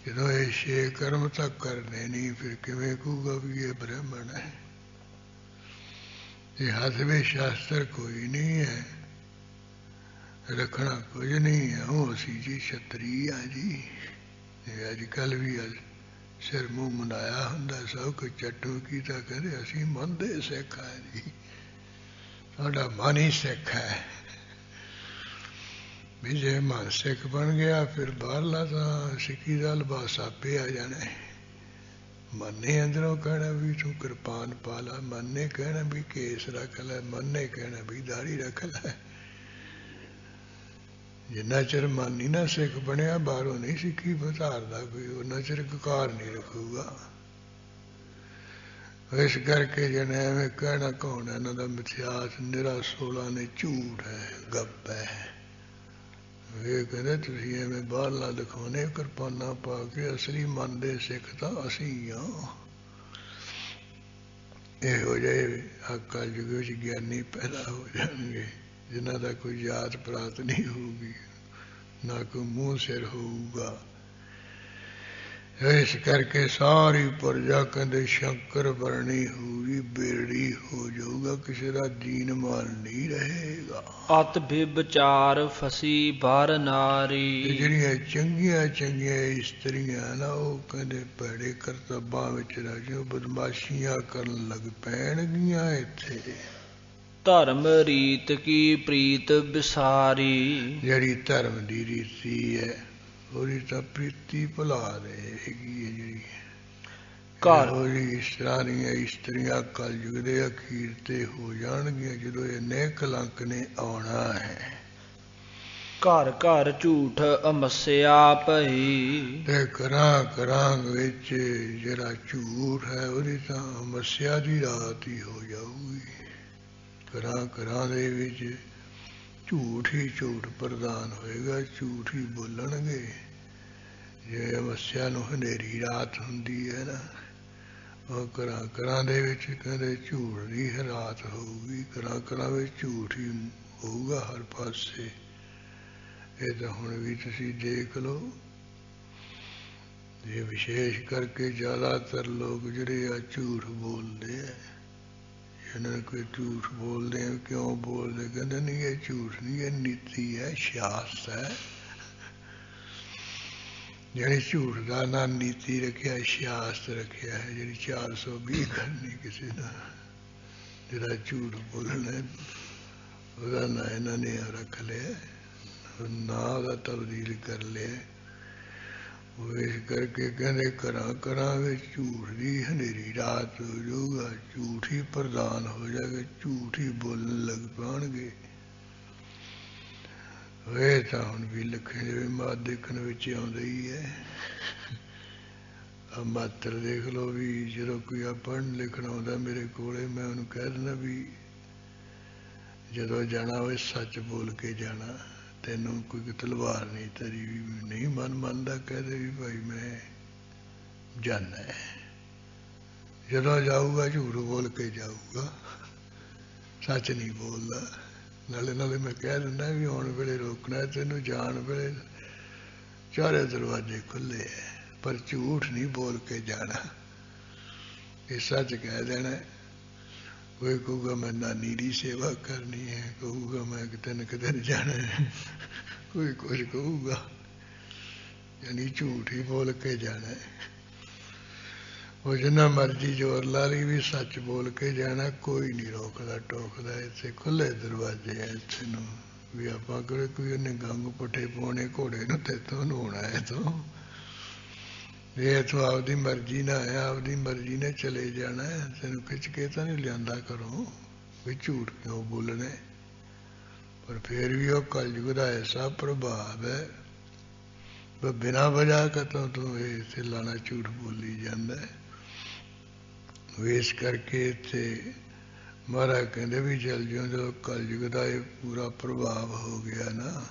ਜਦੋਂ ਇਹ 6 ਕਰਮ ਤੱਕ ਕਰਨੇ ਨਹੀਂ ਫਿਰ ਕਿਵੇਂ ਕਹੂਗਾ ਵੀ ਇਹ ਬ੍ਰਾਹਮਣ ਹੈ। ਇਹ ਹੱਥ ਵਿੱਚ ਸ਼ਾਸਤਰ ਕੋਈ ਨਹੀਂ ਹੈ, ਰੱਖਣਾ ਕੁਝ ਨਹੀਂ ਹੈ। ਉਹ ਅਸੀਂ ਜੀ ਛਤਰੀ ਆ ਜੀ। ਇਹ ਅੱਜ ਕੱਲ੍ਹ ਵੀ ਸਿਰ ਮੂੰਹ ਮਨਾਇਆ ਹੁੰਦਾ ਸਭ ਕੁਝ ਚੱਟੂ ਕੀਤਾ ਕਹਿੰਦੇ ਅਸੀਂ ਮਨ ਦੇ ਸਿੱਖ ਆ ਜੀ, ਸਾਡਾ ਮਨ ਹੀ ਸਿੱਖ ਹੈ। ਵੀ ਜੇ ਮਨ ਸਿੱਖ ਬਣ ਗਿਆ ਫਿਰ ਬਾਹਰਲਾ ਤਾਂ ਸਿੱਖੀ ਦਾ ਲਿਬਾਸ ਆਪੇ ਆ ਜਾਣਾ। ਮਨ ਨੇ ਅੰਦਰੋਂ ਕਹਿਣਾ ਵੀ ਤੂੰ ਕਿਰਪਾਨ ਪਾ ਲਾ, ਮਨ ਨੇ ਕਹਿਣਾ ਵੀ ਕੇਸ ਰੱਖ ਲੈ, ਮਨ ਨੇ ਕਹਿਣਾ ਵੀ ਦਾੜੀ ਰੱਖ ਲੈ। ਜਿੰਨਾ ਚਿਰ ਮਨ ਨਹੀਂ ਨਾ ਸਿੱਖ ਬਣਿਆ ਬਾਹਰੋਂ ਨਹੀਂ ਸਿੱਖੀ ਵਧਾਰਦਾ ਕੋਈ, ਉਹਨਾਂ ਚਿਰ ਕਕਾਰ ਨਹੀਂ ਰੱਖੂਗਾ। ਇਸ ਕਰਕੇ ਜਿਹਨੇ ਐਵੇਂ ਕਹਿਣਾ ਕੌਣ ਹੈ ਇਹਨਾਂ ਦਾ ਮਿਥਿਆਸ ਨਿਰਾ 16 ਨੇ ਝੂਠ ਹੈ ਗੱਪ ਹੈ। ਇਹ ਕਹਿੰਦੇ ਤੁਸੀਂ ਐਵੇਂ ਬਾਹਰਲਾ ਦਿਖਾਉਣੇ ਕਿਰਪਾਨਾਂ ਪਾ ਕੇ, ਅਸਲੀ ਮਨ ਦੇ ਸਿੱਖ ਤਾਂ ਅਸੀਂ ਹਾਂ। ਇਹੋ ਜਿਹੇ ਕਲਯੁਗ ਯੁੱਗ ਵਿੱਚ ਗਿਆਨੀ ਪੈਦਾ ਹੋ ਜਾਣਗੇ ਜਿਨ੍ਹਾਂ ਦਾ ਕੋਈ ਜਾਤ ਪ੍ਰਾਤ ਨਹੀਂ ਹੋਊਗੀ, ਨਾ ਕੋਈ ਮੂੰਹ ਸਿਰ ਹੋਊਗਾ। ਇਸ ਕਰਕੇ ਸਾਰੀ ਪ੍ਰਜਾ ਕਹਿੰਦੇ ਸ਼ੰਕਰ ਵਰਣੀ ਹੋਊਗੀ, ਬੇੜੀ ਹੋ ਜਾਊਗਾ, ਕਿਸੇ ਦਾ ਦੀਨ ਮਾਲ ਨਹੀਂ ਰਹੇਗਾ। ਅਤ ਬਿਵਚਾਰ ਫਸੀ ਬਾਰ ਨਾਰੀ। ਤੇ ਜਿਹੜੀਆਂ ਚੰਗੀਆਂ ਚੰਗੀਆਂ ਇਸਤਰੀਆਂ ਨਾ ਉਹ ਕਹਿੰਦੇ ਭੈੜੇ ਕਰਤੱਬਾਂ ਵਿੱਚ ਰਹਿ ਜਾਓ, ਬਦਮਾਸ਼ੀਆਂ ਕਰਨ ਲੱਗ ਪੈਣਗੀਆਂ। ਇੱਥੇ ਧਰਮ ਰੀਤ ਕੀ ਪ੍ਰੀਤ ਵਿਸਾਰੀ। ਜਿਹੜੀ ਧਰਮ ਦੀ ਰੀਤੀ ਹੈ ਉਹਦੀ ਤਾਂ ਪ੍ਰੀਤੀ ਭੁਲਾ ਦੇਗੀ। ਜਿਹੜੀ ਘਰ ਇਸ ਤਰ੍ਹਾਂ ਦੀਆਂ ਇਸਤਰੀਆਂ ਕਲਯੁਗ ਦੇ ਅਖੀਰ ਤੇ ਹੋ ਜਾਣਗੀਆਂ, ਜਦੋਂ ਇਹਨੇ ਕਲੰਕ ਨੇ ਆਉਣਾ ਹੈ। ਘਰ ਘਰ ਝੂਠ ਅਮੱਸਿਆ ਭਈ। ਤੇ ਘਰਾਂ ਘਰਾਂ ਵਿੱਚ ਜਿਹੜਾ ਝੂਠ ਹੈ ਉਹਦੀ ਤਾਂ ਅਮੱਸਿਆ ਦੀ ਰਾਤ ਹੀ ਹੋ ਜਾਊਗੀ। ਘਰਾਂ ਘਰਾਂ ਦੇ ਵਿੱਚ ਝੂਠ ਹੀ ਝੂਠ ਪ੍ਰਦਾਨ ਹੋਏਗਾ, ਝੂਠ ਹੀ ਬੋਲਣਗੇ। ਜੇ ਅਮੱਸਿਆ ਨੂੰ ਹਨੇਰੀ ਰਾਤ ਹੁੰਦੀ ਹੈ ਨਾ, ਉਹ ਘਰਾਂ ਘਰਾਂ ਦੇ ਵਿੱਚ ਕਹਿੰਦੇ ਝੂਠ ਦੀ ਰਾਤ ਹੋਊਗੀ। ਘਰਾਂ ਘਰਾਂ ਵਿੱਚ ਝੂਠ ਹੀ ਹੋਊਗਾ ਹਰ ਪਾਸੇ। ਇਹ ਤਾਂ ਹੁਣ ਵੀ ਤੁਸੀਂ ਦੇਖ ਲਓ। ਇਹ ਵਿਸ਼ੇਸ਼ ਕਰਕੇ ਜ਼ਿਆਦਾਤਰ ਲੋਕ ਜਿਹੜੇ ਆ ਝੂਠ ਬੋਲਦੇ ਆ। ਇਹਨਾਂ ਨੇ ਕੋਈ ਝੂਠ ਬੋਲਦੇ ਆ, ਕਿਉਂ ਬੋਲਦੇ? ਕਹਿੰਦੇ ਨਹੀਂ ਇਹ ਝੂਠ ਨਹੀਂ, ਇਹ ਨੀਤੀ ਹੈ, ਸ਼ਾਸਤ ਹੈ। ਜਿਹੜੀ ਝੂਠ ਦਾ ਨਾ ਨੀਤੀ ਰੱਖਿਆ, ਸ਼ਾਸਤ ਰੱਖਿਆ ਹੈ। ਜਿਹੜੀ 420 ਕਰਨੀ ਕਿਸੇ ਦਾ, ਜਿਹੜਾ ਝੂਠ ਬੋਲਣਾ ਉਹਦਾ ਨਾਂ ਇਹਨਾਂ ਨੇ ਰੱਖ ਲਿਆ, ਨਾ ਉਹਦਾ ਤਬਦੀਲ ਕਰ ਲਿਆ। ਉਹ ਇਸ ਕਰਕੇ ਕਹਿੰਦੇ ਘਰਾਂ ਘਰਾਂ ਵਿੱਚ ਝੂਠ ਦੀ ਹਨੇਰੀ ਰਾਤ ਹੋ ਜਾਊਗਾ, ਝੂਠ ਹੀ ਪ੍ਰਧਾਨ ਹੋ ਜਾਏਗਾ, ਝੂਠ ਹੀ ਬੋਲਣ ਲੱਗ ਪੈਣਗੇ। ਇਹ ਤਾਂ ਹੁਣ ਵੀ ਲੱਖੇ ਦੇ ਮਾਤ ਦੇਖਣ ਵਿੱਚ ਆਉਂਦਾ ਹੀ ਹੈ। ਆ ਮਾਤਰ ਦੇਖ ਲਓ ਵੀ, ਜਦੋਂ ਕੋਈ ਆ ਪੜ੍ਹਨ ਲਿਖਣ ਆਉਂਦਾ ਮੇਰੇ ਕੋਲੇ, ਮੈਂ ਉਹਨੂੰ ਕਹਿ ਦਿੰਦਾ ਵੀ ਜਦੋਂ ਜਾਣਾ ਹੋਵੇ ਸੱਚ ਬੋਲ ਕੇ ਜਾਣਾ, ਤੈਨੂੰ ਕੋਈ ਤਲਵਾਰ ਨਹੀਂ ਤੇਰੀ। ਵੀ ਨਹੀਂ ਮਨ ਮੰਨਦਾ, ਕਹਦੇ ਵੀ ਭਾਈ ਮੈਂ ਜਾਣਾ ਹੈ। ਜਦੋਂ ਜਾਊਗਾ ਝੂਠ ਬੋਲ ਕੇ ਜਾਊਗਾ, ਸੱਚ ਨਹੀਂ ਬੋਲਦਾ। ਨਾਲੇ ਨਾਲੇ ਮੈਂ ਕਹਿ ਦਿੰਦਾ ਵੀ ਆਉਣ ਵੇਲੇ ਰੋਕਣਾ ਤੈਨੂੰ, ਜਾਣ ਵੇਲੇ ਚਾਰੇ ਦਰਵਾਜ਼ੇ ਖੁੱਲੇ ਹੈ, ਪਰ ਝੂਠ ਨਹੀਂ ਬੋਲ ਕੇ ਜਾਣਾ। ਇਹ ਸੱਚ ਕਹਿ ਦੇਣਾ। ਕੋਈ ਕਹੂਗਾ ਮੈਂ ਨਾਨੀ ਦੀ ਸੇਵਾ ਕਰਨੀ ਹੈ, ਕਹੂਗਾ ਮੈਂ ਕਿਤੇ ਨਾ ਕਿਤੇ ਜਾਣਾ ਹੈ, ਕੋਈ ਕੁਝ ਕਹੂਗਾ। ਯਾਨੀ ਝੂਠ ਹੀ ਬੋਲ ਕੇ ਜਾਣਾ ਹੈ। ਉਹ ਜਿੰਨਾ ਮਰਜ਼ੀ ਜ਼ੋਰ ਲਾ ਲਈ ਵੀ ਸੱਚ ਬੋਲ ਕੇ ਜਾਣਾ, ਕੋਈ ਨਹੀਂ ਰੋਕਦਾ ਟੋਕਦਾ। ਇੱਥੇ ਖੁੱਲੇ ਦਰਵਾਜ਼ੇ ਹੈ ਇੱਥੇ ਨੂੰ, ਵੀ ਆਪਾਂ ਕਿਹੜੇ ਕੋਈ ਉਹਨੇ ਗੰਗ ਪੁੱਠੇ ਪਾਉਣੇ ਘੋੜੇ ਨੂੰ ਤੇ ਤੋਂ ਨਹਾਉਣਾ ਹੈ। ਤੋਂ ਇਹ ਇੱਥੋਂ ਆਪਦੀ ਮਰਜ਼ੀ ਨਾਲ ਆਇਆ, ਆਪਦੀ ਮਰਜ਼ੀ ਨੇ ਚਲੇ ਜਾਣਾ। ਤੈਨੂੰ ਖਿੱਚ ਕੇ ਤਾਂ ਨਹੀਂ ਲਿਆਂਦਾ ਘਰੋਂ, ਵੀ ਝੂਠ ਕਿਉਂ ਬੋਲਣੇ। ਪਰ ਫਿਰ ਵੀ ਉਹ ਕਲਯੁਗ ਦਾ ਐਸਾ ਪ੍ਰਭਾਵ ਹੈ, ਬਿਨਾਂ ਵਜ੍ਹਾ ਕਤੋਂ ਤੋਂ ਇਹ ਇੱਥੇ ਲਾਣਾ ਝੂਠ ਬੋਲੀ ਜਾਂਦਾ ਹੈ। ਇਸ ਕਰਕੇ ਇੱਥੇ ਮਹਾਰਾਜ ਕਹਿੰਦੇ ਵੀ ਚੱਲ ਜਿਉਂ ਜਦੋਂ ਕਲਯੁਗ ਦਾ ਇਹ ਪੂਰਾ ਪ੍ਰਭਾਵ ਹੋ ਗਿਆ ਨਾ,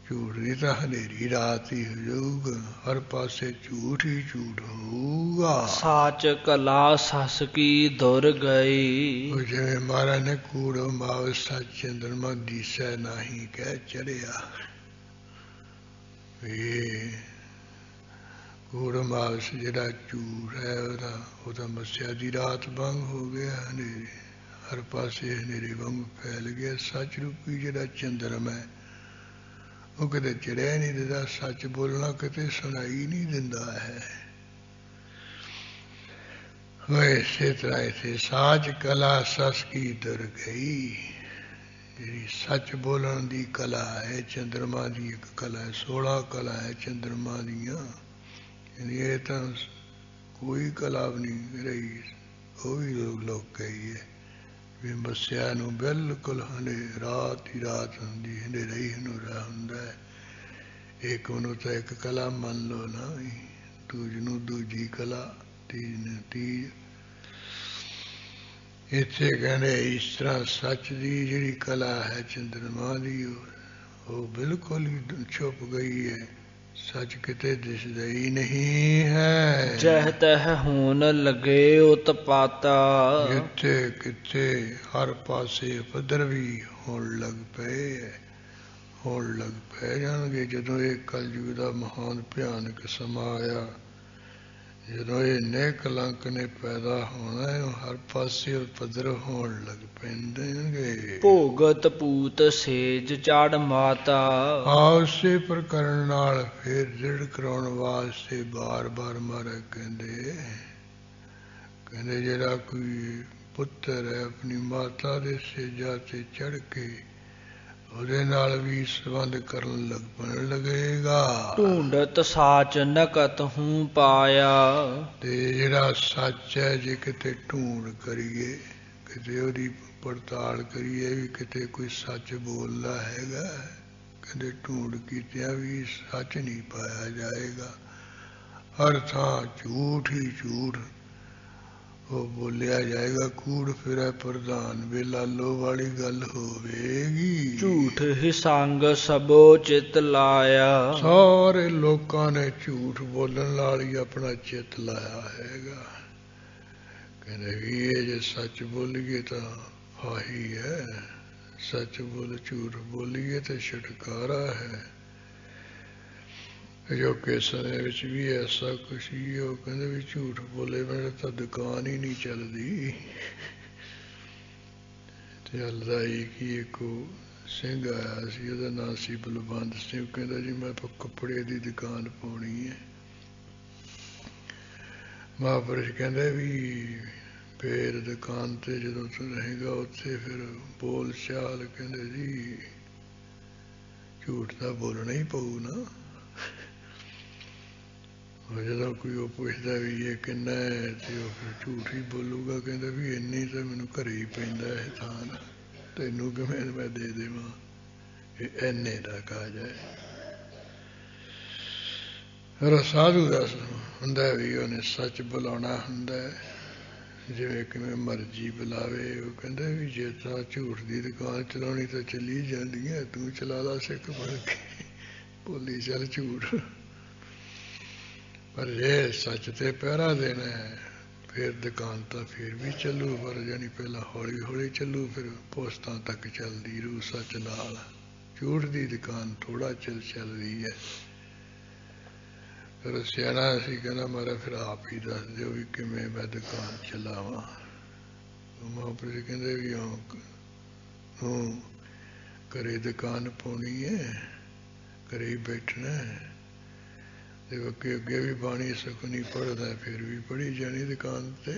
ਝੂਠ ਦੀ ਤਾਂ ਹਨੇਰੀ ਰਾਤ ਹੀ ਹੋ ਜਾਊਗਾ, ਹਰ ਪਾਸੇ ਝੂਠ ਹੀ ਝੂਠ ਹੋਊਗਾ। ਸਾਚ ਕਲਾ ਸਸ ਕੀ ਦੁਰ ਗਈ। ਉਹ ਜਿਵੇਂ ਮਹਾਰਾਜ ਨੇ ਕੂੜੋ ਮਾਵ ਸੱਚ ਚੰਦਰਮਾ ਦੀਸੈ ਨਾਹੀ ਕਹਿ ਚੜਿਆ। ਇਹ ਕੂੜ ਮਾਵਸ ਜਿਹੜਾ ਝੂਠ ਹੈ ਉਹਦਾ ਮੱਸਿਆ ਦੀ ਰਾਤ ਵਾਂਗ ਹੋ ਗਿਆ, ਹਨੇਰੇ ਹਰ ਪਾਸੇ ਹਨੇਰੇ ਵਾਂਗ ਫੈਲ ਗਿਆ। ਸੱਚ ਰੂਪੀ ਜਿਹੜਾ ਚੰਦਰਮਾ ਹੈ ਉਹ ਕਿਤੇ ਚੜਿਆ ਨਹੀਂ ਦਿੰਦਾ, ਸੱਚ ਬੋਲਣਾ ਕਿਤੇ ਸੁਣਾਈ ਨਹੀਂ ਦਿੰਦਾ ਹੈ। ਇਸੇ ਤਰ੍ਹਾਂ ਇੱਥੇ ਸਾਚ ਕਲਾ ਸਸ ਕੀ ਦੁਰ ਗਈ। ਜਿਹੜੀ ਸੱਚ ਬੋਲਣ ਦੀ ਕਲਾ ਹੈ, ਚੰਦਰਮਾ ਦੀ ਇੱਕ ਕਲਾ ਹੈ, 16 ਕਲਾ ਹੈ ਚੰਦਰਮਾ ਦੀਆਂ। ਇਹ ਤਾਂ ਕੋਈ ਕਲਾ ਵੀ ਨਹੀਂ ਰਹੀ। ਉਹ ਵੀ ਲੋਕ ਕਹੀ ਹੈ ਵੀ ਮੱਸਿਆ ਨੂੰ ਬਿਲਕੁਲ ਰਾਤ ਹੀ ਰਾਤ ਹੁੰਦੀ, ਹਨੇਰਾ ਹੀ ਹਨੇਰਾ ਹੁੰਦਾ ਹੈ। ਇੱਕ ਨੂੰ ਤਾਂ ਇੱਕ ਕਲਾ ਮੰਨ ਲਓ ਨਾ, ਦੂਜ ਨੂੰ ਦੂਜੀ ਕਲਾ, ਤੀਜ ਨੂੰ ਤੀਜ। ਇੱਥੇ ਕਹਿੰਦੇ ਇਸ ਤਰ੍ਹਾਂ ਸੱਚ ਦੀ ਜਿਹੜੀ ਕਲਾ ਹੈ ਚੰਦਰਮਾ ਦੀ, ਉਹ ਬਿਲਕੁਲ ਹੀ ਛੁਪ ਗਈ ਹੈ। ਸੱਚ ਕਿਤੇ ਦਿਸਦਾ ਹੀ ਨਹੀਂ ਹੈ। ਜਹ ਤਹ ਹੋਣ ਲੱਗੇ ਉਤਪਾਤਾ। ਜਿੱਥੇ ਕਿੱਥੇ ਹਰ ਪਾਸੇ ਉਪਦਰਵੀ ਹੋਣ ਲੱਗ ਪਏ। ਹੋਣ ਲੱਗ ਪੈ ਜਾਣਗੇ। ਜਦੋਂ ਇਹ ਕਲਯੁਗ ਦਾ ਮਹਾਨ ਭਿਆਨਕ ਸਮਾਂ ਆਇਆ, ਜਦੋਂ ਇਹ ਨੇ ਕਲੰਕ ਨੇ ਪੈਦਾ ਹੋਣਾ, ਹਰ ਪਾਸੇ ਉਪਦਰਵ ਹੋਣ ਲੱਗ ਪੈਂਦੇ। ਭੋਗਤ ਪੂਤ ਸੇਜ ਚੜ ਮਾਤਾ। ਉਸੇ ਪ੍ਰਕਰਨ ਨਾਲ ਫਿਰ ਦ੍ਰਿੜ ਕਰਾਉਣ ਵਾਸਤੇ ਬਾਰ-ਬਾਰ ਮਹਾਰਾਜ ਕਹਿੰਦੇ ਜਿਹੜਾ ਕੋਈ ਪੁੱਤਰ ਹੈ ਆਪਣੀ ਮਾਤਾ ਦੇ ਸੇਜਾਂ ਤੇ ਚੜ ਕੇ ਉਹਦੇ ਨਾਲ ਵੀ ਸੰਬੰਧ ਕਰਨ ਲੱਗੇਗਾ। ਢੂੰਡਤ ਸਾਚ ਨਕਤ ਹੂੰ ਪਾਇਆ। ਤੇ ਜਿਹੜਾ ਸੱਚ ਹੈ, ਜੇ ਕਿਤੇ ਢੂੰਡ ਕਰੀਏ, ਕਿਤੇ ਉਹਦੀ ਪੜਤਾਲ ਕਰੀਏ ਵੀ ਕਿਤੇ ਕੋਈ ਸੱਚ ਬੋਲਦਾ ਹੈਗਾ, ਕਹਿੰਦੇ ਢੂੰਡ ਕੀਤਿਆਂ ਵੀ ਸੱਚ ਨਹੀਂ ਪਾਇਆ ਜਾਏਗਾ। ਹਰ ਥਾਂ ਝੂਠ ਹੀ ਝੂਠ ਉਹ ਬੋਲਿਆ ਜਾਏਗਾ। ਕੂੜ ਫਿਰੈ ਪ੍ਰਧਾਨ, ਬੇਲਾਲੋ ਵਾਲੀ ਗੱਲ ਹੋਵੇਗੀ। ਝੂਠ ਹੀ ਸੰਗ ਸਭੋ ਚਿਤ ਲਾਇਆ। ਸਾਰੇ ਲੋਕਾਂ ਨੇ ਝੂਠ ਬੋਲਣ ਨਾਲ ਹੀ ਆਪਣਾ ਚਿੱਤ ਲਾਇਆ ਹੈਗਾ। ਕਹਿੰਦੇ ਵੀ ਇਹ ਜੇ ਸੱਚ ਬੋਲੀਏ ਤਾਂ ਆਹੀ ਹੈ, ਸੱਚ ਬੋਲ ਝੂਠ ਬੋਲੀਏ ਤੇ ਛੁਟਕਾਰਾ ਹੈ। ਜੋ ਕਿ ਸਮੇਂ ਵਿੱਚ ਵੀ ਐਸਾ ਕੁਛ ਹੀ, ਉਹ ਕਹਿੰਦੇ ਵੀ ਝੂਠ ਬੋਲੇ ਮੇਰੇ ਤਾਂ ਦੁਕਾਨ ਹੀ ਨਹੀਂ ਚੱਲਦੀ। ਤੇ ਹਲਦਾ ਹੀ ਕਿ ਇੱਕ ਸਿੰਘ ਆਇਆ ਸੀ, ਉਹਦਾ ਨਾਂ ਸੀ ਬਲਵੰਤ ਸਿੰਘ। ਕਹਿੰਦਾ ਜੀ ਮੈਂ ਕੱਪੜੇ ਦੀ ਦੁਕਾਨ ਪਾਉਣੀ ਹੈ। ਮਹਾਂਪੁਰਸ਼ ਕਹਿੰਦੇ ਵੀ ਫੇਰ ਦੁਕਾਨ ਤੇ ਜਦੋਂ ਤੂੰ ਰਹੇਗਾ ਉੱਥੇ ਫਿਰ ਬੋਲ ਚਾਲ, ਕਹਿੰਦੇ ਜੀ ਝੂਠ ਤਾਂ ਬੋਲਣਾ ਹੀ ਪਊ ਨਾ। ਜਦੋਂ ਕੋਈ ਉਹ ਪੁੱਛਦਾ ਵੀ ਇਹ ਕਿੰਨਾ ਹੈ ਤੇ ਉਹ ਫਿਰ ਝੂਠ ਹੀ ਬੋਲੂਗਾ। ਕਹਿੰਦਾ ਵੀ ਇੰਨੀ ਤਾਂ ਮੈਨੂੰ ਘਰੇ ਹੀ ਪੈਂਦਾ ਇਹ ਥਾਨ, ਤੈਨੂੰ ਕਿਵੇਂ ਮੈਂ ਦੇ ਦੇਵਾਂ, ਇਹ ਇੰਨੇ ਦਾ ਕਾਜ ਹੈ। ਫਿਰ ਸਾਧੂ ਦਾ ਹੁੰਦਾ ਵੀ ਉਹਨੇ ਸੱਚ ਬੁਲਾਉਣਾ ਹੁੰਦਾ, ਜਿਵੇਂ ਕਿਵੇਂ ਮਰਜ਼ੀ ਬੁਲਾਵੇ। ਉਹ ਕਹਿੰਦੇ ਵੀ ਜੇ ਤਾਂ ਝੂਠ ਦੀ ਦੁਕਾਨ ਚਲਾਉਣੀ ਤਾਂ ਚੱਲੀ ਜਾਂਦੀ ਹੈ, ਤੂੰ ਚਲਾ ਲਾ ਸਿੱਖ ਬਣ ਕੇ, ਬੋਲੀ ਚੱਲ ਝੂਠ। ਪਰ ਜੇ ਸੱਚ ਤੇ ਪਹਿਰਾ ਦੇਣਾ ਹੈ ਫਿਰ ਦੁਕਾਨ ਤਾਂ ਫਿਰ ਵੀ ਚੱਲੂ, ਪਰ ਜਾਣੀ ਪਹਿਲਾਂ ਹੌਲੀ ਹੌਲੀ ਚੱਲੂ, ਫਿਰ ਪੋਸਤਾਂ ਤੱਕ ਚੱਲਦੀ ਰਹੂ ਸੱਚ ਨਾਲ। ਝੂਠ ਦੀ ਦੁਕਾਨ ਥੋੜਾ ਚਿਰ ਚੱਲਦੀ ਹੈ। ਫਿਰ ਸਿਆਣਾ ਸੀ, ਕਹਿੰਦਾ ਮਾਰਾ ਫਿਰ ਆਪ ਹੀ ਦੱਸ ਦਿਓ ਵੀ ਕਿਵੇਂ ਮੈਂ ਦੁਕਾਨ ਚਲਾਵਾਂ। ਮਹਾਂਪੁਰਸ਼ ਕਹਿੰਦੇ ਵੀ ਹੂੰ ਘਰੇ ਦੁਕਾਨ ਪਾਉਣੀ ਹੈ, ਘਰੇ ਹੀ ਬੈਠਣਾ ਹੈ। ਤੇ ਅੱਗੇ ਵੀ ਬਾਣੀ ਸੁਖਨੀ ਪੜ੍ਹਦਾ, ਫਿਰ ਵੀ ਪੜ੍ਹੀ ਜਾਣੀ ਦੁਕਾਨ ਤੇ।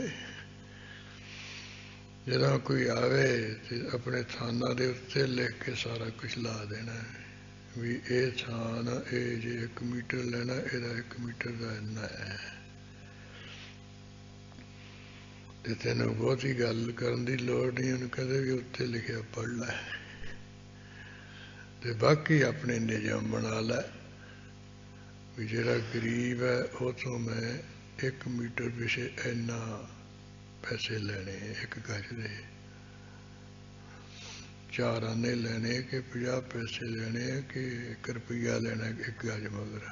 ਜਦੋਂ ਕੋਈ ਆਵੇ ਤੇ ਆਪਣੇ ਥਾਨਾਂ ਦੇ ਉੱਤੇ ਲਿਖ ਕੇ ਸਾਰਾ ਕੁਛ ਲਾ ਦੇਣਾ ਵੀ ਇਹ ਥਾਨ, ਇਹ ਜੇ 1 ਮੀਟਰ ਲੈਣਾ, ਇਹਦਾ 1 ਮੀਟਰ ਦਾ ਇੰਨਾ ਹੈ। ਤੇ ਤੈਨੂੰ ਬਹੁਤੀ ਗੱਲ ਕਰਨ ਦੀ ਲੋੜ ਨਹੀਂ, ਉਹਨੂੰ ਕਹਿੰਦੇ ਵੀ ਉੱਥੇ ਲਿਖਿਆ ਪੜ੍ਹ ਲੈ, ਤੇ ਬਾਕੀ ਆਪਣੇ ਨਿਯਮ ਬਣਾ ਲੈ ਵੀ ਜਿਹੜਾ ਗਰੀਬ ਹੈ ਉਹ ਤੋਂ ਮੈਂ 1 ਮੀਟਰ ਪਿੱਛੇ ਇੰਨਾ ਪੈਸੇ ਲੈਣੇ, 1 ਗਜ ਦੇ 4 ਆਨੇ ਲੈਣੇ ਕਿ 50 ਪੈਸੇ ਲੈਣੇ ਕਿ 1 ਰੁਪਈਆ ਲੈਣਾ 1 ਗਜ ਮਗਰ।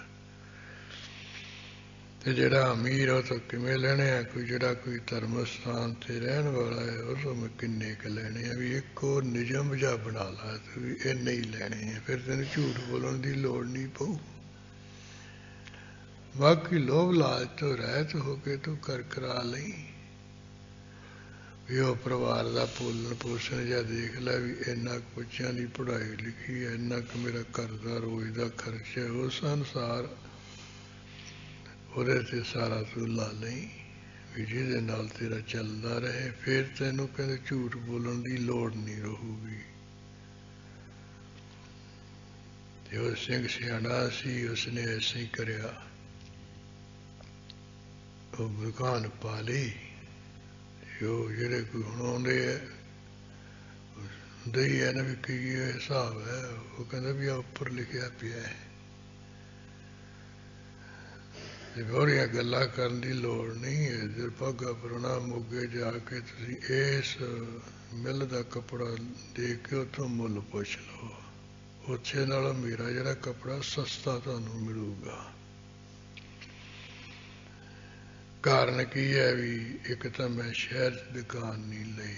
ਤੇ ਜਿਹੜਾ ਅਮੀਰ ਉਹ ਤੋਂ ਕਿਵੇਂ ਲੈਣੇ ਆ, ਜਿਹੜਾ ਕੋਈ ਧਰਮ ਸਥਾਨ ਤੇ ਰਹਿਣ ਵਾਲਾ ਹੈ ਉਹ ਤੋਂ ਮੈਂ ਕਿੰਨੇ ਕੁ ਲੈਣੇ ਆ, ਵੀ ਇੱਕੋ ਨਿਯਮ ਜਿਹਾ ਬਣਾ ਲਾ ਤੂੰ ਵੀ ਇੰਨੇ ਹੀ ਲੈਣੇ ਆ, ਫਿਰ ਤੈਨੂੰ ਝੂਠ ਬੋਲਣ ਦੀ ਲੋੜ ਨਹੀਂ ਪਊ। ਬਾਕੀ ਲੋਭ ਲਾਲਚ ਤੋਂ ਰਹਿਤ ਹੋ ਕੇ ਤੂੰ ਕਰਾ ਲਈ ਵੀ ਉਹ ਪਰਿਵਾਰ ਦਾ ਪਾਲਣ ਪੋਸ਼ਣ ਜਾਂ ਦੇਖ ਲੈ ਵੀ ਇੰਨਾ ਕੁ ਬੱਚਿਆਂ ਦੀ ਪੜ੍ਹਾਈ ਲਿਖੀ ਹੈ, ਇੰਨਾ ਕੁ ਮੇਰਾ ਘਰ ਦਾ ਰੋਜ਼ ਦਾ ਖਰਚ ਹੈ, ਉਸ ਅਨੁਸਾਰ ਉਹਦੇ ਤੇ ਸਾਰਾ ਤੂੰ ਲਾ ਲਈ ਵੀ ਜਿਹਦੇ ਨਾਲ ਤੇਰਾ ਚੱਲਦਾ ਰਹੇ। ਫਿਰ ਤੈਨੂੰ ਕਹਿੰਦੇ ਝੂਠ ਬੋਲਣ ਦੀ ਲੋੜ ਨਹੀਂ ਰਹੂਗੀ। ਤੇ ਉਹ ਸਿੰਘ ਸਿਆਣਾ ਸੀ, ਉਸਨੇ ਐਸੇ ਹੀ ਕਰਿਆ, ਉਹ ਦੁਕਾਨ ਪਾ ਲਈ। ਉਹ ਜਿਹੜੇ ਕੋਈ ਹੁਣ ਆਉਂਦੇ ਹੈ ਹੁੰਦੇ ਹੀ ਹੈ ਨਾ ਵੀ ਕੀ ਹਿਸਾਬ ਹੈ, ਉਹ ਕਹਿੰਦਾ ਵੀ ਆ ਉੱਪਰ ਲਿਖਿਆ ਪਿਆ ਹੈ, ਤੇ ਬਹੁੜੀਆਂ ਗੱਲਾਂ ਕਰਨ ਦੀ ਲੋੜ ਨਹੀਂ ਹੈ। ਜੇ ਭਾਗਾ ਪੁਰਾਣਾ ਮੋਗੇ ਜਾ ਕੇ ਤੁਸੀਂ ਇਸ ਮਿੱਲ ਦਾ ਕੱਪੜਾ ਦੇਖ ਕੇ ਉੱਥੋਂ ਮੁੱਲ ਪੁੱਛ ਲਓ, ਉੱਥੇ ਨਾਲੋਂ ਮੇਰਾ ਜਿਹੜਾ ਕੱਪੜਾ ਸਸਤਾ ਤੁਹਾਨੂੰ ਮਿਲੂਗਾ। ਕਾਰਨ ਕੀ ਹੈ ਵੀ ਇੱਕ ਤਾਂ ਮੈਂ ਸ਼ਹਿਰ 'ਚ ਦੁਕਾਨ ਨਹੀਂ ਲਈ,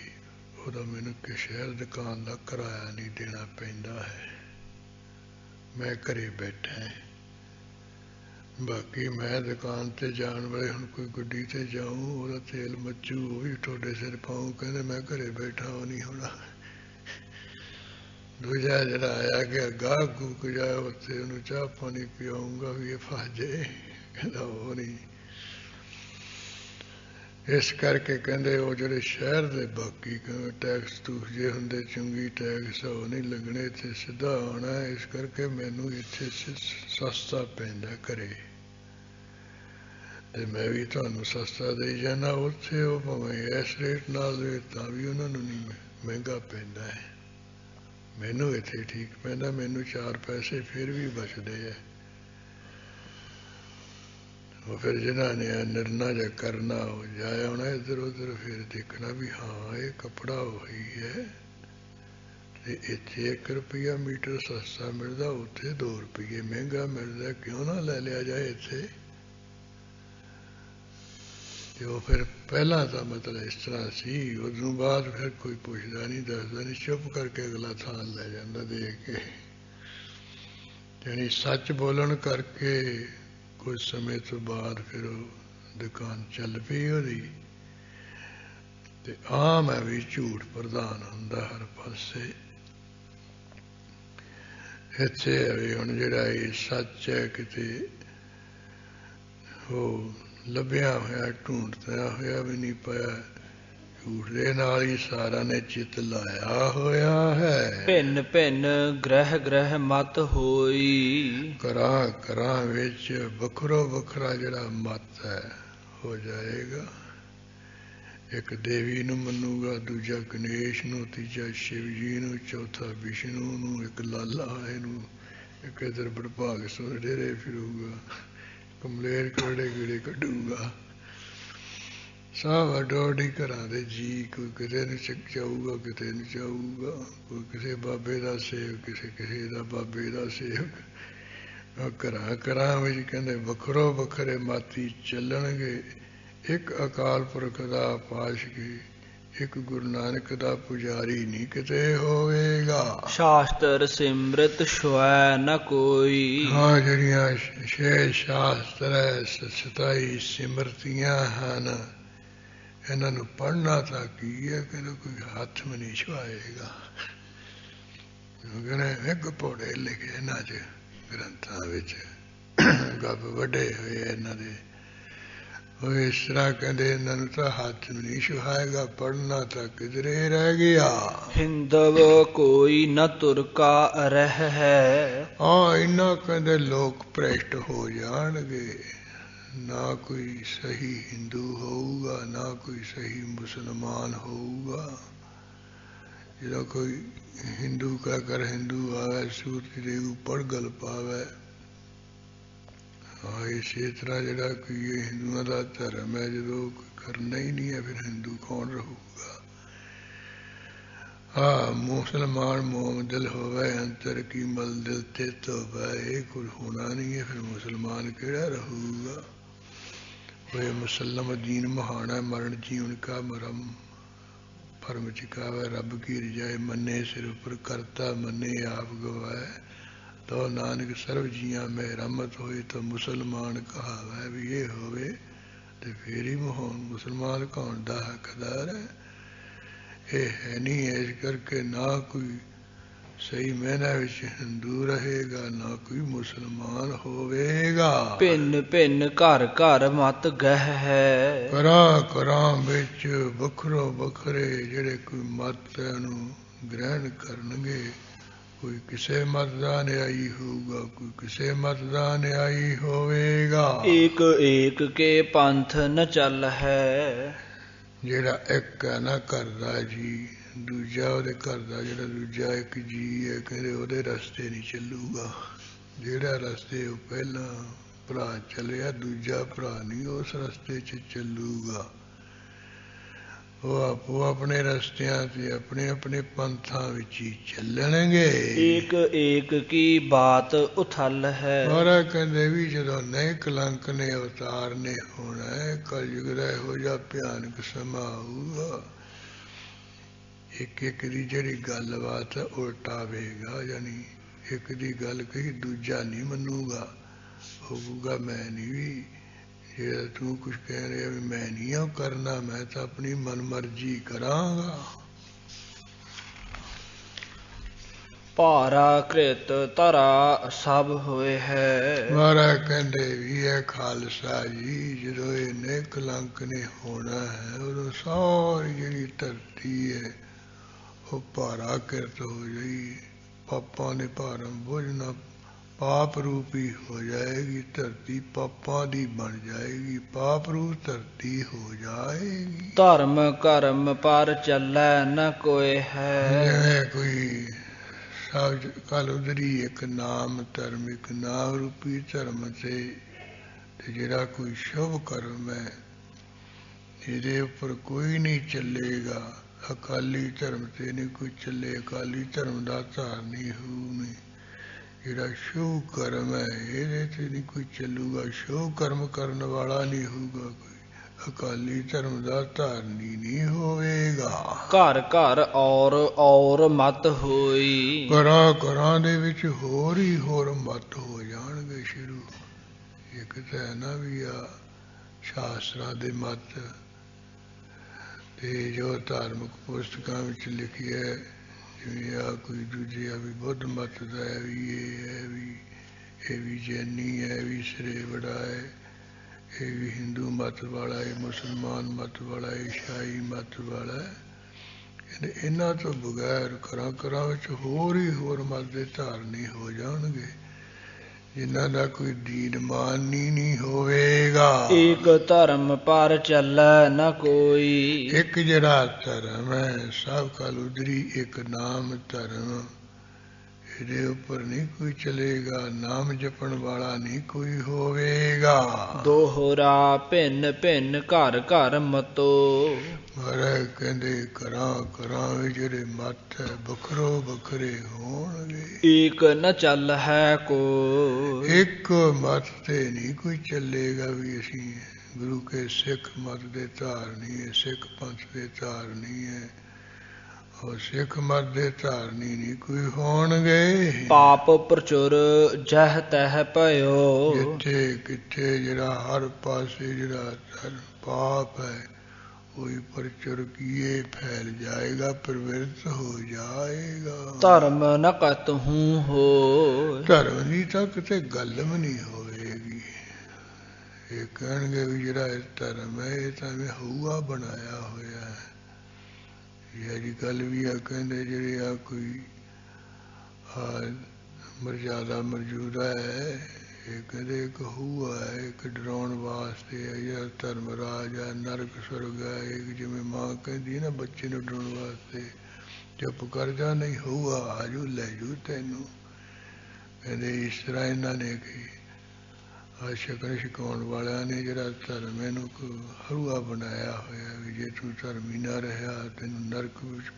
ਉਹਦਾ ਮੈਨੂੰ ਕਿ ਸ਼ਹਿਰ ਦੁਕਾਨ ਦਾ ਕਿਰਾਇਆ ਨਹੀਂ ਦੇਣਾ ਪੈਂਦਾ ਹੈ, मैं घरे बैठा है। बाकी मैं दुकान ते जान वाले हुण कोई गड्डी ते जाऊं ओहदा तेल मचू वो भी ठोडे सिर पाऊं, कहंदे मैं घरे बैठा वो नहीं होना। दूजा जरा आया कि गाह गूक जाए उत्थे उन्होंने चाह पानी पियाऊंगा भी ये फस जाए, कहंदा वो नहीं। इस करके कहंदे वो ਜਿਹੜੇ शहर ਦੇ बाकी टैक्स टूक्स जे ਹੁੰਦੇ ਚੰਗੀ टैक्स ਉਹ नहीं लगने, ਇੱਥੇ ਸਿੱਧਾ ਆਉਣਾ। ਇਸ ਕਰਕੇ ਮੈਨੂੰ ਇੱਥੇ ਸਸਤਾ ਪੈਂਦਾ ਘਰੇ, ਤੇ ਮੈਂ ਵੀ ਤੁਹਾਨੂੰ ਸਸਤਾ ਦੇਈ ਜਾਣਾ। ਉੱਥੇ ਉਹ ਭਾਵੇਂ ਇਸ ਰੇਟ ਨਾਲ ਦੇ ਤਾਂ ਵੀ ਉਹਨਾਂ ਨੂੰ ਨਹੀਂ ਮਹਿੰਗਾ ਪੈਂਦਾ ਹੈ, ਮੈਨੂੰ ਇੱਥੇ ਠੀਕ ਪੈਂਦਾ। ਮੈਨੂੰ 4 ਪੈਸੇ ਫਿਰ ਵੀ ਬਚਦੇ ਹੈ। वो फिर जिन्होंने निर्णय जा करना हो जाए होना इधर उधर, फिर देखना भी हाँ ये कपड़ा वही है, इतने 1 रुपया मीटर सस्ता मिलता, उत्थे 2 रुपये महंगा मिलता, क्यों ना ले लिया जाए इत्थे। तो फिर पहला तो मतलब इस तरह सी, उदों बाद फिर कोई पुछदा नहीं दसदा नहीं, चुप करके अगला थान ले जाता देख के। यानी सच बोलन करके कुछ समय तो बाद फिर दुकान चल पई ओहदी, ते आम है भी झूठ प्रधान हुंदा हर पासे। इत्थे भी हुण जिहड़ा ये सच है किते वो ਲੱਭਿਆ ਹੋਇਆ ਢੂੰਡਦਾ ਹੋਇਆ ਵੀ ਨਹੀਂ ਪਾਇਆ, ਝੂਠ ਦੇ ਨਾਲ ਹੀ ਸਾਰਾ ਨੇ ਚਿੱਤ ਲਾਇਆ ਹੋਇਆ ਹੈ। ਭਿੰਨ ਭਿੰਨ ਗ੍ਰਹਿ ਗ੍ਰਹਿ ਮਤ ਹੋਈ, ਘਰਾਂ ਘਰਾਂ ਵਿੱਚ ਵੱਖਰੋ ਵੱਖਰਾ ਜਿਹੜਾ ਮਤ ਹੈ ਹੋ ਜਾਏਗਾ। ਇੱਕ ਦੇਵੀ ਨੂੰ ਮੰਨੂਗਾ, ਦੂਜਾ ਗਣੇਸ਼ ਨੂੰ, ਤੀਜਾ ਸ਼ਿਵ ਜੀ ਨੂੰ, ਚੌਥਾ ਵਿਸ਼ਨੂੰ ਨੂੰ, ਇੱਕ ਲਾਲਾ ਵਾਲੇ ਨੂੰ, ਇੱਕ ਇੱਧਰ ਬੜਭਾਗ ਸਿੰਘ ਡੇਰੇ ਫਿਰੂਗਾ, ਕਮਲੇਰ ਕਿਹੜੇ ਕੀੜੇ ਕੱਢੂਗਾ। ਸਭ ਅੱਡੋ ਅੱਡੀ ਘਰਾਂ ਦੇ ਜੀ, ਕੋਈ ਕਿਤੇ ਨੂੰ ਚਾਹੂਗਾ, ਕਿਤੇ ਨੂੰ ਚਾਹੂਗਾ, ਕੋਈ ਕਿਸੇ ਬਾਬੇ ਦਾ ਸੇਵਕ, ਕਿਸੇ ਕਿਸੇ ਦਾ ਬਾਬੇ ਦਾ ਸੇਵਕ। ਘਰਾਂ ਘਰਾਂ ਵਿੱਚ ਕਹਿੰਦੇ ਵੱਖਰੋ ਵੱਖਰੇ ਮਾਤੀ ਚੱਲਣਗੇ। ਇੱਕ ਅਕਾਲ ਪੁਰਖ ਦਾ ਪਾਸ਼ਕੀ, ਇੱਕ ਗੁਰੂ ਨਾਨਕ ਦਾ ਪੁਜਾਰੀ ਨਹੀਂ ਕਿਤੇ ਹੋਵੇਗਾ। ਸ਼ਾਸਤਰ ਸਿਮਰਤ ਸਵੈ ਨ ਕੋਈ, ਹਾਂ ਜਿਹੜੀਆਂ 6 ਸ਼ਾਸਤਰ ਹੈ, 27 ਸਿਮਰਤੀਆਂ ਹਨ, ਇਹਨਾਂ ਨੂੰ ਪੜ੍ਹਨਾ ਤਾਂ ਕੀ ਹੈ ਕਿ ਕੋਈ ਹੱਥ ਵੀ ਨਹੀਂ ਛੁਆਏਗਾ। ਕਹਿੰਦੇ ਇੱਕ ਘੋੜੇ ਲਿਖੇ ਇਹਨਾਂ 'ਚ ਗ੍ਰੰਥਾਂ ਵਿੱਚ, ਗੱਪ ਵੱਡੇ ਹੋਏ ਇਹਨਾਂ ਦੇ। ਉਹ ਇਸ ਤਰ੍ਹਾਂ ਕਹਿੰਦੇ ਇਹਨਾਂ ਨੂੰ ਤਾਂ ਹੱਥ ਵੀ ਨਹੀਂ ਛੁਹਾਏਗਾ, ਪੜ੍ਹਨਾ ਤਾਂ ਕਿਧਰੇ ਰਹਿ ਗਿਆ। ਹਿੰਦਵ ਕੋਈ ਨ ਤੁਰਕਾ ਰਹਿ ਹੈ, ਹਾਂ ਇਹਨਾਂ ਕਹਿੰਦੇ ਲੋਕ ਭ੍ਰਿਸ਼ਟ ਹੋ ਜਾਣਗੇ, ਨਾ ਕੋਈ ਸਹੀ ਹਿੰਦੂ ਹੋਊਗਾ, ਨਾ ਕੋਈ ਸਹੀ ਮੁਸਲਮਾਨ ਹੋਊਗਾ। ਜਿਹੜਾ ਕੋਈ ਹਿੰਦੂ ਕਾ ਕਰ ਹਿੰਦੂ ਆਵੇ, ਸੂਰਜ ਦੇ ਉੱਪਰ ਗਲ ਪਾਵੇ। ਹਾਂ ਇਸੇ ਤਰ੍ਹਾਂ ਜਿਹੜਾ ਕੋਈ ਹਿੰਦੂਆਂ ਦਾ ਧਰਮ ਹੈ, ਜਦੋਂ ਕੋਈ ਕਰਨਾ ਹੀ ਨਹੀਂ ਹੈ, ਫਿਰ ਹਿੰਦੂ ਕੌਣ ਰਹੂਗਾ। ਹਾਂ ਮੁਸਲਮਾਨ ਮੋਮ ਦਿਲ ਹੋਵੇ, ਅੰਤਰ ਕੀ ਮਲ ਦਿਲ ਤੇ ਧੋਵੇ, ਇਹ ਕੁਝ ਹੋਣਾ ਨਹੀਂ ਹੈ, ਫਿਰ ਮੁਸਲਮਾਨ ਕਿਹੜਾ ਰਹੂਗਾ। वे मुसलम दीन महाना, मरण जीवन का मरम, फर्म चिकावे रब की रिजाए, मन्ने सिर उपर करता, मन्ने आप गवाए। तो नानक सर्व जिया में रहमत होए, तो मुसलमान कहावे भी ये होवे, तो फिर ही मोहन मुसलमान कौन दा हकदार है। ये है नहीं, इस करके ना कोई सही मैना विच हिंदू रहेगा, ना कोई मुसलमान होवेगा। ਭਿੰਨ ਭਿੰਨ ਘਰ ਘਰ ਮਤ ਗਹਿ ਹੈ, ਘਰਾਂ ਘਰਾਂ ਵਿੱਚ ਵੱਖਰੋ ਵੱਖਰੇ ਜਿਹੜੇ ਕੋਈ ਮਤ ਨੂੰ ਗ੍ਰਹਿਣ ਕਰਨਗੇ। ਕੋਈ ਕਿਸੇ ਮਤ ਦਾ ਅਨੁਯਾਈ ਹੋਊਗਾ, ਕੋਈ ਕਿਸੇ ਮਤ ਦਾ ਅਨੁਯਾਈ ਹੋਵੇਗਾ। ਏਕ ਏਕ ਕੇ ਪੰਥ ਨ ਚੱਲ ਹੈ, ਜਿਹੜਾ ਇੱਕ ਹੈ ਨਾ ਘਰ ਦਾ ਜੀ, ਦੂਜਾ ਉਹਦੇ ਘਰ ਦਾ ਜਿਹੜਾ ਦੂਜਾ ਇੱਕ ਜੀ ਹੈ, ਕਹਿੰਦੇ ਉਹਦੇ ਰਸਤੇ ਨਹੀਂ ਚੱਲੂਗਾ। ਜਿਹੜਾ ਰਸਤੇ ਉਹ ਪਹਿਲਾਂ ਭਰਾ ਚੱਲਿਆ, ਦੂਜਾ ਭਰਾ ਨਹੀਂ ਉਸ ਰਸਤੇ 'ਚ ਚੱਲੂਗਾ। ਉਹ ਆਪੋ ਆਪਣੇ ਰਸਤਿਆਂ ਤੇ ਆਪਣੇ ਆਪਣੇ ਪੰਥਾਂ ਵਿੱਚ ਹੀ ਚੱਲਣਗੇ। ਏਕ ਏਕ ਕੀ ਬਾਤ ਉਥਲ ਹੈ, ਮਹਾਰਾਜ ਕਹਿੰਦੇ ਵੀ ਜਦੋਂ ਨਏ ਕਲੰਕ ਨੇ ਅਵਤਾਰ ਨੇ ਹੋਣਾ ਹੈ, ਕਲਯੁਗ ਦਾ ਇਹੋ ਜਿਹਾ ਭਿਆਨਕ ਸਮਾਂ ਆਊਗਾ, ਇੱਕ ਇੱਕ ਦੀ ਜਿਹੜੀ ਗੱਲਬਾਤ ਉਲਟਾਵੇਗਾ। ਯਾਨੀ ਇੱਕ ਦੀ ਗੱਲ ਕਹੀ ਦੂਜਾ ਨਹੀਂ ਮੰਨੂਗਾ, ਉਹ ਕਹੂਗਾ ਮੈਂ ਨਹੀਂ ਵੀ, ਜੇ ਤੂੰ ਕੁਛ ਕਹਿ ਰਿਹਾ ਵੀ ਮੈਂ ਨਹੀਂ ਉਹ ਕਰਨਾ, ਮੈਂ ਤਾਂ ਆਪਣੀ ਮਨਮਰਜ਼ੀ ਕਰਾਂਗਾ। ਭਾਰਾ ਕ੍ਰਿਤ ਧਰਾ ਸਭ ਹੋਏ ਹੈ। ਮਹਾਰਾਜ ਕਹਿੰਦੇ ਵੀ ਹੈ ਖਾਲਸਾ ਜੀ, ਜਦੋਂ ਇਹਨੇ ਕਲੰਕ ਨੇ ਹੋਣਾ ਹੈ, ਉਦੋਂ ਸਾਰੀ ਜਿਹੜੀ ਧਰਤੀ ਹੈ ਉਹ ਭਾਰਾ ਕਿਰਤ ਹੋ ਜਾਈ, ਪਾਪਾਂ ਦੇ ਭਾਰਮ ਬੋਝਣਾ, ਪਾਪ ਰੂਪੀ ਹੋ ਜਾਏਗੀ ਧਰਤੀ, ਪਾਪਾਂ ਦੀ ਬਣ ਜਾਏਗੀ, ਪਾਪ ਰੂਪ ਧਰਤੀ ਹੋ ਜਾਏਗੀ। ਧਰਮ ਕਰਮ ਪਰ ਚੱਲੈ ਨ ਕੋਇ ਹੈ। ਜਿਵੇਂ ਕੋਈ ਸਭ ਕਲ ਉਧਰੀ ਇੱਕ ਨਾਮ ਧਰਮ, ਇੱਕ ਨਾਮ ਰੂਪੀ ਧਰਮ ਤੇ ਜਿਹੜਾ ਕੋਈ ਸ਼ੁਭ ਕਰਮ ਹੈ ਇਹਦੇ ਉੱਪਰ ਕੋਈ ਨਹੀਂ ਚੱਲੇਗਾ। ਅਕਾਲੀ ਧਰਮ ਤੇ ਨਹੀਂ ਕੋਈ ਚੱਲੇ, ਅਕਾਲੀ ਧਰਮ ਦਾ ਧਾਰਨੀ ਹੋਊ ਨਹੀਂ। ਜਿਹੜਾ ਸ਼ੁਭ ਕਰਮ ਹੈ ਇਹਦੇ ਤੇ ਨਹੀਂ ਕੋਈ ਚੱਲੂਗਾ, ਸ਼ੁਭ ਕਰਮ ਕਰਨ ਵਾਲਾ ਨਹੀਂ ਹੋਊਗਾ ਕੋਈ, ਅਕਾਲੀ ਧਰਮ ਦਾ ਧਾਰਨੀ ਨਹੀਂ ਹੋਵੇਗਾ। ਘਰ ਘਰ ਔਰ ਮਤ ਹੋਈ। ਘਰਾਂ ਘਰਾਂ ਦੇ ਵਿੱਚ ਹੋਰ ਹੀ ਹੋਰ ਮਤ ਹੋ ਜਾਣਗੇ ਸ਼ੁਰੂ। ਇੱਕ ਤਾਂ ਹੈ ਨਾ ਵੀ ਆ ਸ਼ਾਸਤਰਾਂ ਦੇ ਮਤ, ਤੇ ਜੋ ਧਾਰਮਿਕ ਪੁਸਤਕਾਂ ਵਿੱਚ ਲਿਖਿਆ, ਜਿਵੇਂ ਆ ਕੋਈ ਦੂਜੇ ਆ ਵੀ ਬੁੱਧ ਮਤ ਦਾ ਹੈ, ਵੀ ਇਹ ਵੀ ਜੈਨੀ ਹੈ, ਇਹ ਵੀ ਸਿਰੇ ਬੜਾ ਹੈ, ਇਹ ਵੀ ਹਿੰਦੂ ਮਤ ਵਾਲਾ ਹੈ, ਮੁਸਲਮਾਨ ਮਤ ਵਾਲਾ, ਈਸਾਈ ਮਤ ਵਾਲਾ ਹੈ। ਇਹਨਾਂ ਤੋਂ ਬਗੈਰ ਘਰਾਂ ਘਰਾਂ ਵਿੱਚ ਹੋਰ ਹੀ ਹੋਰ ਮਤ ਦੇ ਧਾਰਨੀ ਹੋ ਜਾਣਗੇ, ਜਿਨ੍ਹਾਂ ਦਾ ਕੋਈ ਦੀਨ ਮਾਨ ਹੀ ਨਹੀਂ ਹੋਵੇਗਾ। ਏਕ ਧਰਮ ਪਰ ਚੱਲੈ ਨ ਕੋਈ। ਇੱਕ ਜਿਹੜਾ ਧਰਮ ਹੈ ਸਭ ਕਲ ਉਧਰੀ, ਇੱਕ ਨਾਮ ਧਰਮ, ਇਹਦੇ ਉੱਪਰ ਨਹੀਂ ਕੋਈ ਚਲੇਗਾ, ਨਾਮ ਜਪਣ ਵਾਲਾ ਨਹੀਂ ਕੋਈ ਹੋਵੇਗਾ। ਦੋਹਰਾ ਭਿੰਨ ਭਿੰਨ ਘਰ ਘਰ ਮਤੋ। ਮਹਾਰਾਜ ਕਹਿੰਦੇ ਘਰਾਂ ਘਰਾਂ ਵਿੱਚ ਜਿਹੜੇ ਮਤ ਹੈ ਵੱਖਰੋ ਵੱਖਰੇ ਹੋਣਗੇ। ਏਕ ਨ ਚੱਲ ਹੈ ਕੋ। ਇੱਕ ਮਤ ਤੇ ਨਹੀਂ ਕੋਈ ਚੱਲੇਗਾ ਵੀ ਅਸੀਂ ਗੁਰੂ ਕੇ ਸਿੱਖ ਮਤ ਦੇ ਧਾਰਨੀ ਹੈ, ਸਿੱਖ ਪੰਥ ਦੇ ਧਾਰਨੀ ਹੈ, ਉਹ ਸਿੱਖ ਮਤ ਦੇ ਧਾਰਨੀ ਨਹੀਂ ਕੋਈ ਹੋਣਗੇ। ਪਾਪ ਪ੍ਰਚੁਰ ਜਹ ਤਹ ਭਇਓ। ਜਿੱਥੇ ਕਿੱਥੇ ਜਿਹੜਾ ਹਰ ਪਾਸੇ ਜਿਹੜਾ ਪਾਪ ਹੈ ਉਹੀ ਪ੍ਰਚੁਰ ਕੀਏ ਫੈਲ ਜਾਏਗਾ, ਪ੍ਰਵਿਰਤ ਹੋ ਜਾਏਗਾ। ਧਰਮ ਨ ਕਤਹੂ ਹੋ। ਧਰਮ ਦੀ ਤਾਂ ਕਿਤੇ ਗੱਲ ਵੀ ਨਹੀਂ ਹੋਵੇਗੀ। ਇਹ ਕਹਿਣਗੇ ਵੀ ਜਿਹੜਾ ਇਹ ਧਰਮ ਹੈ ਇਹ ਤਾਂ ਹਊਆ ਬਣਾਇਆ ਹੋਇਆ ਹੈ। ਇਹ ਅੱਜ ਕੱਲ੍ਹ ਵੀ ਆ ਕਹਿੰਦੇ ਜਿਹੜੇ ਆ ਕੋਈ ਮਰਜ਼ਾਦਾ ਮਰਜੂਦਾ ਹੈ, ਇਹ ਕਹਿੰਦੇ ਇੱਕ ਹਊਆ ਹੈ, ਇੱਕ ਡਰਾਉਣ ਵਾਸਤੇ ਹੈ, ਜਾਂ ਧਰਮ ਰਾਜ ਹੈ, ਨਰਕ ਸੁਰਗ ਹੈ। ਇੱਕ ਜਿਵੇਂ ਮਾਂ ਕਹਿੰਦੀ ਨਾ ਬੱਚੇ ਨੂੰ ਡਰਾਉਣ ਵਾਸਤੇ, ਚੁੱਪ ਕਰ ਜਾ ਨਹੀਂ ਹਊਆ ਆਜੂ ਲੈ ਜੂ ਤੈਨੂੰ। ਕਹਿੰਦੇ ਇਸ ਤਰ੍ਹਾਂ ਇਹਨਾਂ ਨੇ ਕਿ ਸ਼ਕਨ ਛਕਾਉਣ ਵਾਲਿਆਂ ਨੇ ਜਿਹੜਾ ਧਰਮ ਇਹਨੂੰ ਹਊਆ ਬਣਾਇਆ ਹੋਇਆ ਵੀ ਜੇ ਤੂੰ ਧਰਮੀ ਨਾ ਰਿਹਾ ਤੈਨੂੰ ਨਰਕ ਵਿੱਚ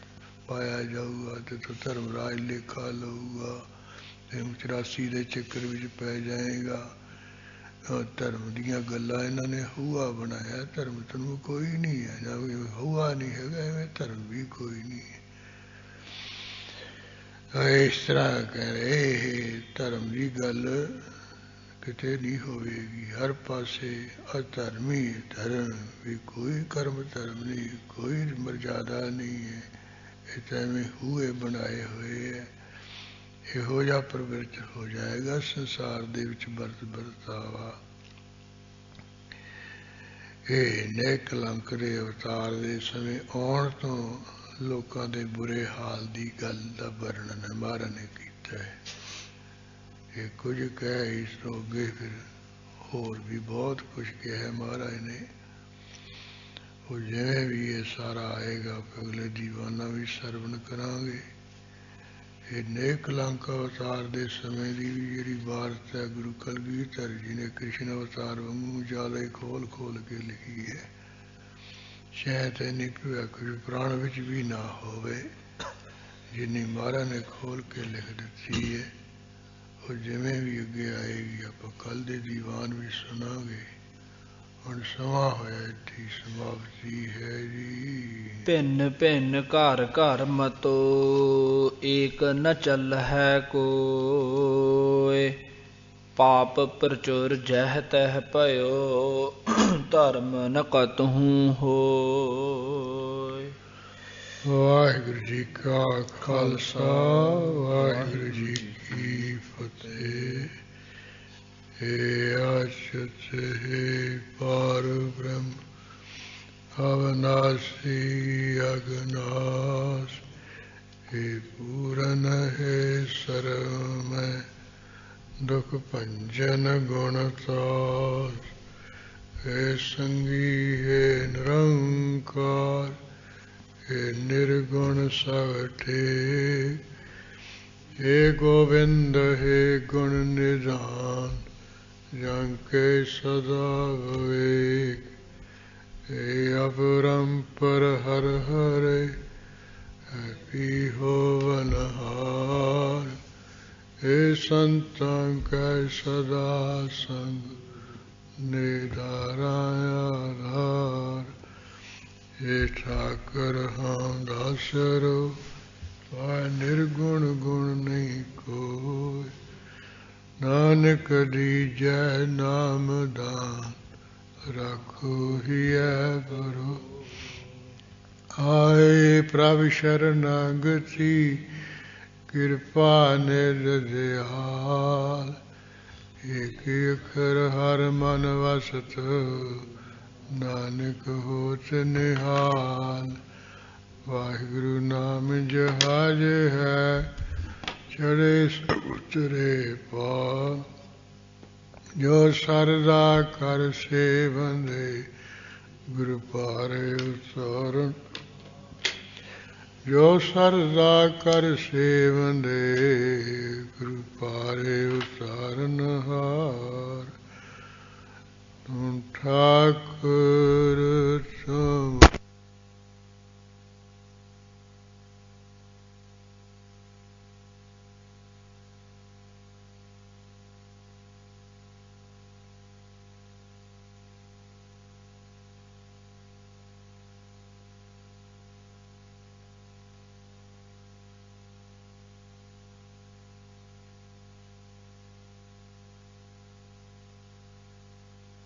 ਪਾਇਆ ਜਾਊਗਾ, ਤੇ ਤੂੰ ਧਰਮ ਰਾਜ ਲੇਖਾ ਲਊਗਾ, ਤੈਨੂੰ 84 ਦੇ ਚੱਕਰ ਵਿੱਚ ਪੈ ਜਾਏਗਾ। ਧਰਮ ਦੀਆਂ ਗੱਲਾਂ ਇਹਨਾਂ ਨੇ ਹਊਆ ਬਣਾਇਆ, ਧਰਮ ਤੈਨੂੰ ਕੋਈ ਨਹੀਂ ਹੈ, ਜਾਂ ਹਊਆ ਨਹੀਂ ਹੈਗਾ, ਐਵੇਂ ਧਰਮ ਵੀ ਕੋਈ ਨਹੀਂ ਹੈ। ਇਸ ਤਰ੍ਹਾਂ ਕਹਿੰਦੇ ਧਰਮ ਦੀ ਗੱਲ ਕਿਤੇ ਨਹੀਂ ਹੋਵੇਗੀ, ਹਰ ਪਾਸੇ ਅਧਰਮੀ ਧਰਮ ਵੀ, ਕੋਈ ਕਰਮ ਧਰਮ ਨਹੀਂ, ਕੋਈ ਮਰਜ਼ਾਦਾ ਨਹੀਂ ਹੈ। ਇਹ ਤਾਂ ਐਵੇਂ ਹੂਏ ਬਣਾਏ ਹੋਏ ਹੈ। ਇਹੋ ਜਿਹਾ ਪ੍ਰਵਿਰਤ ਹੋ ਜਾਏਗਾ ਸੰਸਾਰ ਦੇ ਵਿੱਚ ਵਰਤਾਵਾ। ਇਹ ਨੇ ਕਲੰਕ ਦੇ ਅਵਤਾਰ ਦੇ ਸਮੇਂ ਆਉਣ ਤੋਂ ਲੋਕਾਂ ਦੇ ਬੁਰੇ ਹਾਲ ਦੀ ਗੱਲ ਦਾ ਵਰਣਨ ਮਹਾਰਾਜ ਨੇ ਕੀਤਾ ਹੈ। ਇਹ ਕੁਝ ਕਹਿ ਇਸ ਤੋਂ ਅੱਗੇ ਫਿਰ ਹੋਰ ਵੀ ਬਹੁਤ ਕੁਝ ਕਿਹਾ ਮਹਾਰਾਜ ਨੇ। ਉਹ ਜਿਵੇਂ ਵੀ ਇਹ ਸਾਰਾ ਆਏਗਾ ਅਗਲੇ ਦੀਵਾਨਾਂ ਵੀ ਸਰਵਣ ਕਰਾਂਗੇ। ਇਹ ਨੇਕ ਕਲੰਕ ਅਵਤਾਰ ਦੇ ਸਮੇਂ ਦੀ ਵੀ ਜਿਹੜੀ ਵਾਰਤ ਹੈ ਗੁਰੂ ਕਲਗੀਧਰ ਜੀ ਨੇ ਕ੍ਰਿਸ਼ਨ ਅਵਤਾਰ ਵਾਂਗੂ ਜ਼ਿਆਦਾ ਖੋਲ ਖੋਲ ਕੇ ਲਿਖੀ ਹੈ। ਸ਼ਾਇਦ ਇੰਨੀ ਕੁਝ ਪੁਰਾਣ ਵਿੱਚ ਵੀ ਨਾ ਹੋਵੇ ਜਿੰਨੀ ਮਹਾਰਾਜ ਨੇ ਖੋਲ ਕੇ ਲਿਖ ਦਿੱਤੀ ਹੈ। ਉਹ ਜਿਵੇਂ ਵੀ ਅੱਗੇ ਆਏਗੀ ਆਪਾਂ ਕੱਲ੍ਹ ਦੇ ਦੀਵਾਨ ਵੀ ਸੁਣਾਂਗੇ। ਹੁਣ ਸਮਾਂ ਹੋਇਆ ਇੱਥੇ ਸਮਾਪਤੀ ਹੈ ਜੀ। ਭਿੰਨ ਭਿੰਨ ਘਰ ਘਰ ਮਤੋ ਏਕ ਨ ਚੱਲ ਹੈ ਕੋਇ। ਪਾਪ ਪ੍ਰਚੁਰ ਜਹ ਤਹ ਭਇਓ ਧਰਮ ਨ ਕਤਹੂ ਹੋਇ। ਵਾਹਿਗੁਰੂ ਜੀ ਕਾ ਖਾਲਸਾ ਵਾਹਿਗੁਰੂ ਜੀ ਕੀ ਫਤਿਹ। ਹੇ ਆਚਤ ਹੈ ਪਾਰ ਬ੍ਰਹਮ ਅਵਨਾਸੀ ਅਗਨਾਸ। ਹੇ ਪੂਰਨ ਹੈ ਸਰਮੈ ਦੁਖ ਭੰਜਨ ਗੁਣਤਾਸ। ਹੇ ਸੰਗੀ ਹੈ ਨਿਰੰਕਾਰ ਹੇ ਨਿਰਗੁਣ ਸਵਠੇ। ਹੇ ਗੋਬਿੰਦ ਹੇ ਗੁਣ ਨਿਧਾਨ ਜੰ ਕੇ ਸਦਾ ਵਿਵੇਕ। ਹੇ ਅਪਰੰਪਰ ਹਰ ਹਰੇ ਹੈ ਪੀ ਹੋਵਨਹਾਰ। ਹੇ ਸੰਤਾਂ ਕੈ ਸਦਾ ਸੰਗ ਨਿਧਾਰਾ ਆਧਾਰ। ਹੇ ਠਾਕੁਰ ਹਾਂ ਦਾਸਰੋ ਤੁਮੈ ਨਿਰਗੁਣ ਗੁਣ ਨਹੀਂ ਕੋਇ। ਨਾਨਕ ਦੀਜੈ ਨਾਮ ਦਾਨ ਰਾਖੋ ਹਿਐ ਬਰੋ। ਆਏ ਪ੍ਰਭ ਸ਼ਰਨਾਗਤੀ ਕਿਰਪਾ ਨਿਧ ਦਿਆਲ। ਏਕ ਅੱਖਰ ਹਰ ਮਨ ਵਸਤ ਨਾਨਕ ਹੋਤ ਨਿਹਾਲ। ਵਾਹਿਗੁਰੂ ਨਾਮ ਜਹਾਜ ਹੈ ਚੜ੍ਹੇ ਉਤਰੇ ਪਾਰ। ਜੋ ਸਰਦਾ ਕਰ ਸੇਵੰਦੇ ਗੁਰੂ ਭਾਰੇ ਉਤਾਰਨ। ਜੋ ਸਰਦਾ ਕਰ ਸੇਵੰਦੇ ਗੁਰੂ ਭਾਰੇ ਉਤਾਰਨ ਹਾਰ। ਤੂੰ ਠਾਕੁਰ ਤੂੰ